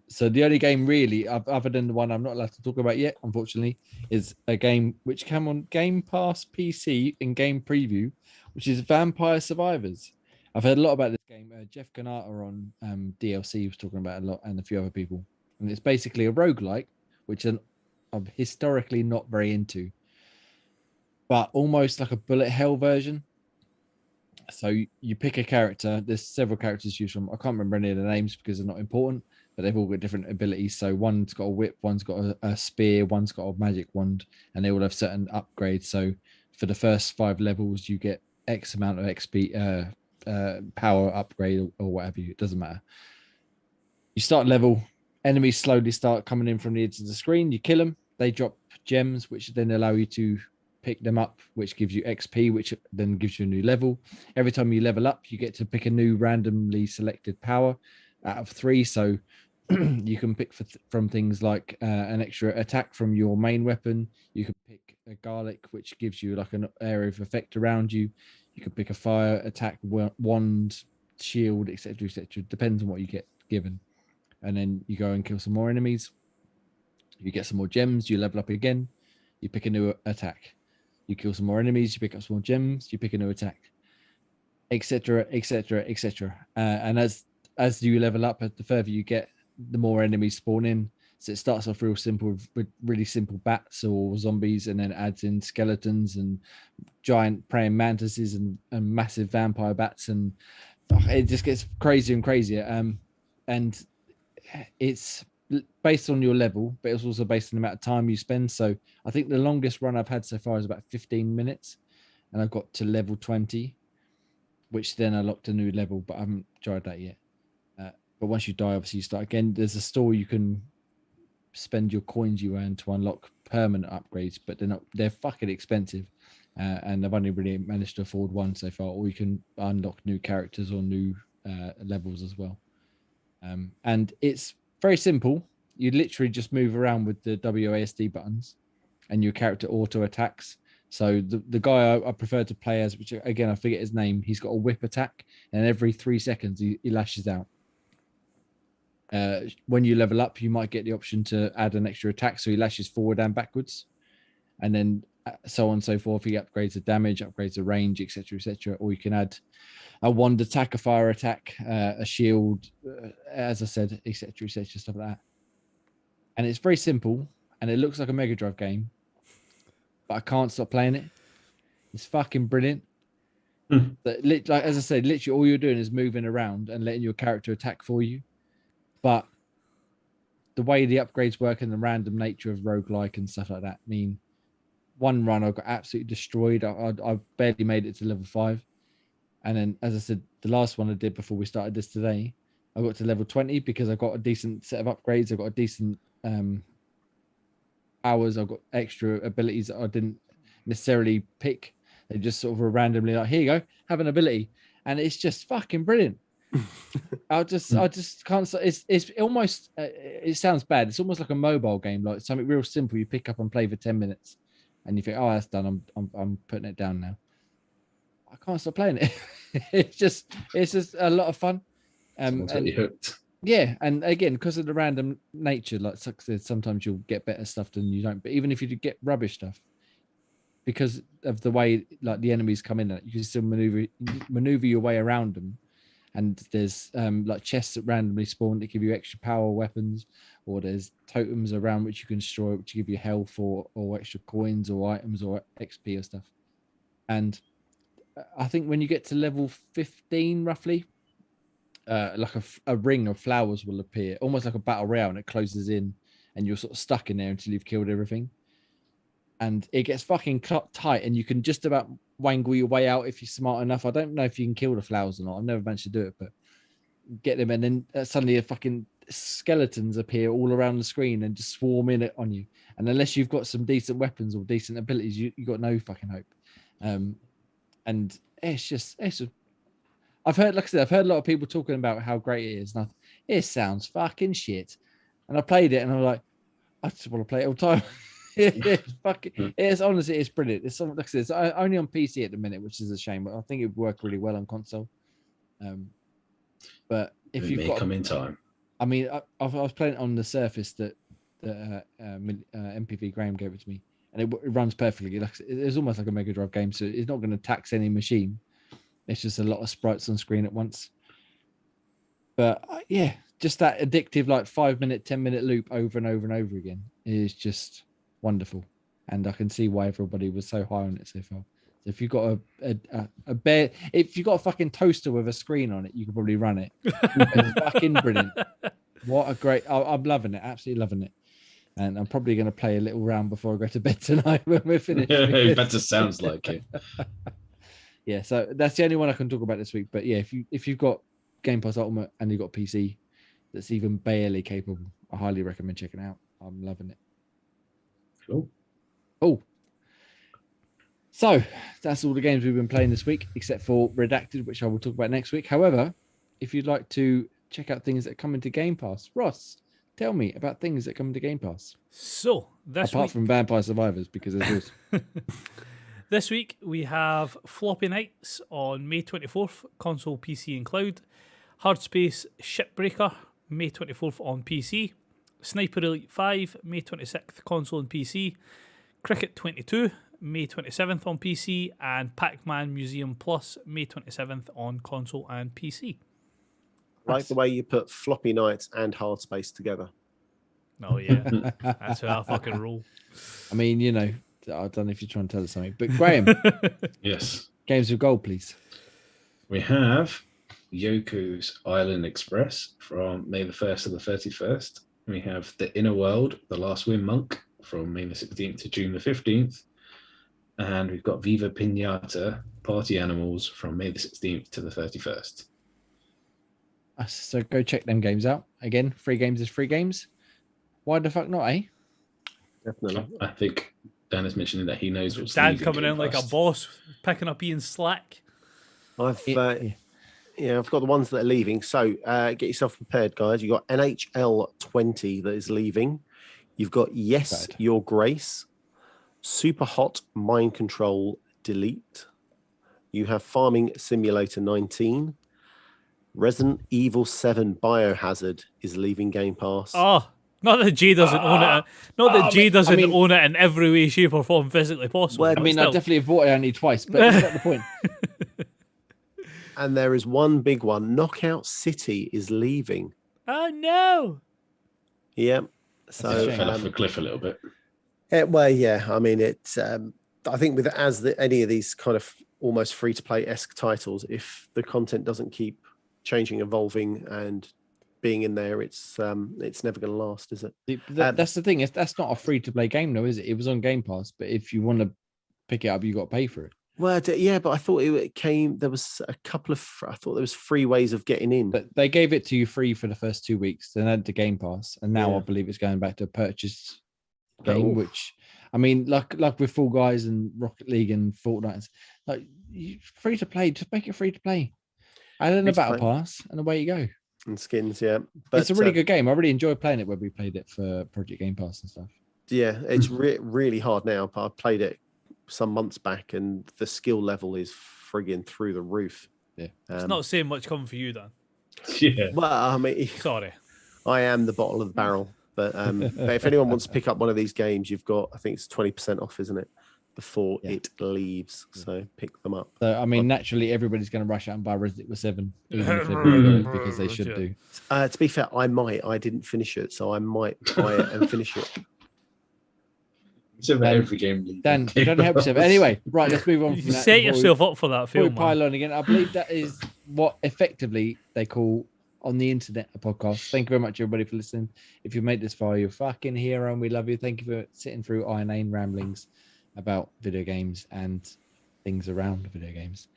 So the only game really, other than the one I'm not allowed to talk about yet, unfortunately, is a game which came on Game Pass PC in game preview, which is Vampire Survivors. I've heard a lot about this game. Jeff Kanata on DLC was talking about it a lot, and a few other people. And it's basically a roguelike, which I'm historically not very into, but almost like a bullet hell version. So you pick a character. There's several characters to choose from. I can't remember any of the names because they're not important, but they've all got different abilities. So one's got a whip, one's got a spear, one's got a magic wand, and they all have certain upgrades. So for the first 5 levels, you get X amount of XP, power upgrade or whatever. It doesn't matter. You start level. Enemies slowly start coming in from the edge of the screen. You kill them. They drop gems, which then allow you to pick them up, which gives you XP, which then gives you a new level. Every time you level up, you get to pick a new randomly selected power out of 3. So you can pick from things like an extra attack from your main weapon. You can pick a garlic, which gives you like an area of effect around you. You can pick a fire attack, wand, shield, etc., etc. Depends on what you get given. And then you go and kill some more enemies. You get some more gems. You level up again. You pick a new attack. You kill some more enemies, you pick up some more gems, you pick a new attack, etc., etc., etc. And as you level up, the further you get, the more enemies spawn in. So it starts off real simple with really simple bats or zombies, and then adds in skeletons and giant praying mantises and massive vampire bats, and it just gets crazier and crazier. And it's based on your level, but it's also based on the amount of time you spend. So I think the longest run I've had so far is about 15 minutes, and I've got to level 20, which then unlocked a new level, but I haven't tried that yet. But once you die, obviously you start again. There's a store you can spend your coins you earn to unlock permanent upgrades, but they're fucking expensive, and I've only really managed to afford one so far. Or you can unlock new characters or new levels as well, and it's very simple. You literally just move around with the WASD buttons, and your character auto attacks. So the guy I prefer to play as, which again I forget his name, he's got a whip attack, and every 3 seconds he lashes out. When you level up, you might get the option to add an extra attack, so he lashes forward and backwards, and then so on and so forth. He upgrades the damage, upgrades the range, etc., etc. Or you can add a wand attack, a fire attack, a shield, as I said, etc., etc., stuff like that. And it's very simple, and it looks like a Mega Drive game, but I can't stop playing it. It's fucking brilliant. Like as I said, literally all you're doing is moving around and letting your character attack for you. But the way the upgrades work and the random nature of roguelike and stuff like that mean one run I got absolutely destroyed. I barely made it to level 5. And then, as I said, the last one I did before we started this today, I got to level 20 because I got a decent set of upgrades. I got a decent powers. I've got extra abilities that I didn't necessarily pick. They just sort of were randomly like, here you go, have an ability. And it's just fucking brilliant. I just can't. It's almost. It sounds bad. It's almost like a mobile game, like something real simple. You pick up and play for 10 minutes, and you think, "Oh, that's done. I'm putting it down now." I can't stop playing it. it's just a lot of fun. Someone's got you hooked. Yeah, and again, because of the random nature, like sometimes you'll get better stuff than you don't. But even if you do get rubbish stuff, because of the way like the enemies come in, you can still maneuver your way around them. And there's like chests that randomly spawn that give you extra power weapons, or there's totems around which you can destroy, which give you health or extra coins or items or XP or stuff. And I think when you get to level 15, roughly, like a ring of flowers will appear, almost like a battle royale, and it closes in, and you're sort of stuck in there until you've killed everything. And it gets fucking tight, and you can just about wangle your way out if you're smart enough. I don't know if you can kill the flowers or not. I've never managed to do it, but get them, and then suddenly a fucking skeletons appear all around the screen and just swarm in on you. And unless you've got some decent weapons or decent abilities, you got no fucking hope. And it's just I've heard, like I said, I've heard a lot of people talking about how great it is. And it sounds fucking shit. And I played it, and I'm like, I just want to play it all the time. It's honestly, it's brilliant. It's like I said, it's only on PC at the minute, which is a shame. But I think it would work really well on console. But if you've got come in time, I mean, I was playing it on the Surface that MPV Graham gave it to me, and it runs perfectly. It's almost like a Mega Drive game, so it's not going to tax any machine. It's just a lot of sprites on screen at once. But yeah, just that addictive, like 5-minute, 10-minute loop over and over and over again is just wonderful. And I can see why everybody was so high on it so far. So if you've got if you've got a fucking toaster with a screen on it, you can probably run it. It's fucking brilliant. What a great! I'm loving it, absolutely loving it. And I'm probably going to play a little round before I go to bed tonight when we're finished. It better sounds like it. Yeah, so that's the only one I can talk about this week. But yeah, if you've got Game Pass Ultimate and you've got PC that's even barely capable, I highly recommend checking it out. I'm loving it. Cool. Oh, so that's all the games we've been playing this week, except for Redacted, which I will talk about next week. However, if you'd like to check out things that come into Game Pass, Ross, tell me about things that come into Game Pass. So apart from Vampire Survivors, because there's this week we have Floppy Nights on May 24th, console, PC and cloud. Hardspace Shipbreaker, May 24th on PC. Sniper Elite 5, May 26th, console and PC. Cricket 22, May 27th on PC. And Pac-Man Museum Plus, May 27th on console and PC. Like the way you put Floppy Nights and Hardspace together. Oh, yeah. That's how I fucking roll. I mean, you know, I don't know if you're trying to tell us something, but Graham. Yes. Games with gold, please. We have Yoku's Island Express from May the 1st to the 31st. We have The Inner World, The Last Wind Monk from May the 16th to June the 15th. And we've got Viva Pinata, Party Animals from May the 16th to the 31st. So go check them games out. Again, free games is free games. Why the fuck not, eh? Definitely. I think Dan is mentioning that he knows what's Dan leaving coming in like a fast. boss, picking up Ian's slack. I've got the ones that are leaving. So get yourself prepared, guys. You've got NHL 20 that is leaving. You've got Yes, Your Grace, Super Hot Mind Control Delete. You have Farming Simulator 19. Resident Evil 7 Biohazard is leaving Game Pass. Oh, not that Jay doesn't own it. Not that Jay doesn't own it in every way, shape, or form physically possible. Well, I mean, I definitely have bought it only twice, but that's not the point. And there is one big one. Knockout City is leaving. Oh, no. Yeah. So Fell off the cliff a little bit. Well, yeah. I mean, it's. I think with any of these kind of almost free-to-play-esque titles, if the content doesn't keep changing, evolving, and being in there, it's never going to last, is it? That's the thing. That's not a free-to-play game, though, is it? It was on Game Pass, but if you want to pick it up, you got to pay for it. Well, yeah, but I thought it came. There was a couple of. I thought there was 3 ways of getting in. But they gave it to you free for the first 2 weeks, then added to Game Pass, and now Yeah. I believe it's going back to a purchase game. Oh. Which, I mean, like with Fall Guys and Rocket League and Fortnite, like free to play. Just make it free to play. Add in a battle pass, and away you go. And skins, yeah. But it's a really good game. I really enjoy playing it when we played it for Project Game Pass and stuff. Yeah, it's really hard now. But I played it some months back, and the skill level is frigging through the roof. Yeah, it's not saying much coming for you, Dan. Yeah. Well, I mean, Sorry, I am the bottle of the barrel. But if anyone wants to pick up one of these games, you've got, I think it's 20% off, isn't it? Before it leaves. So pick them up. So, I mean, naturally, everybody's going to rush out and buy Resident Evil 7, even if they've already got it, because they should do. To be fair, I didn't finish it, so I might buy it and finish it. It's about every game. Dan, you don't help yourself. Anyway, right, let's move on you from that. set yourself up for that film. Pile on again. I believe that is what effectively they call on the internet a podcast. Thank you very much, everybody, for listening. If you made this far, you're a fucking hero, and we love you. Thank you for sitting through our inane ramblings about video games and things around video games.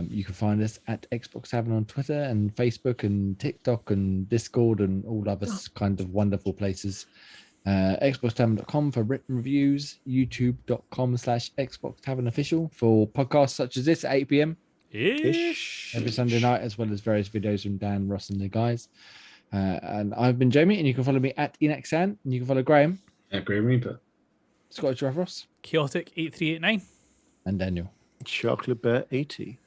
You can find us at Xbox Tavern on Twitter and Facebook and TikTok and Discord and all other kind of wonderful places. xboxtavern.com for written reviews, youtube.com/Xbox Tavern Official for podcasts such as this at 8 p.m. every Sunday night, as well as various videos from Dan, Ross, and the guys. And I've been Jamie, and you can follow me at Enaxan, and you can follow Graham at Graham Reaper, Scottish Ross, Chaotic 8389, and Daniel, Chocolate Bear 80,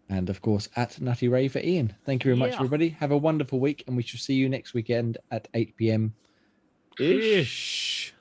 and of course at Nutty Ray for Ian. Thank you very much, everybody. Have a wonderful week, and we shall see you next weekend at 8 p.m. Ish.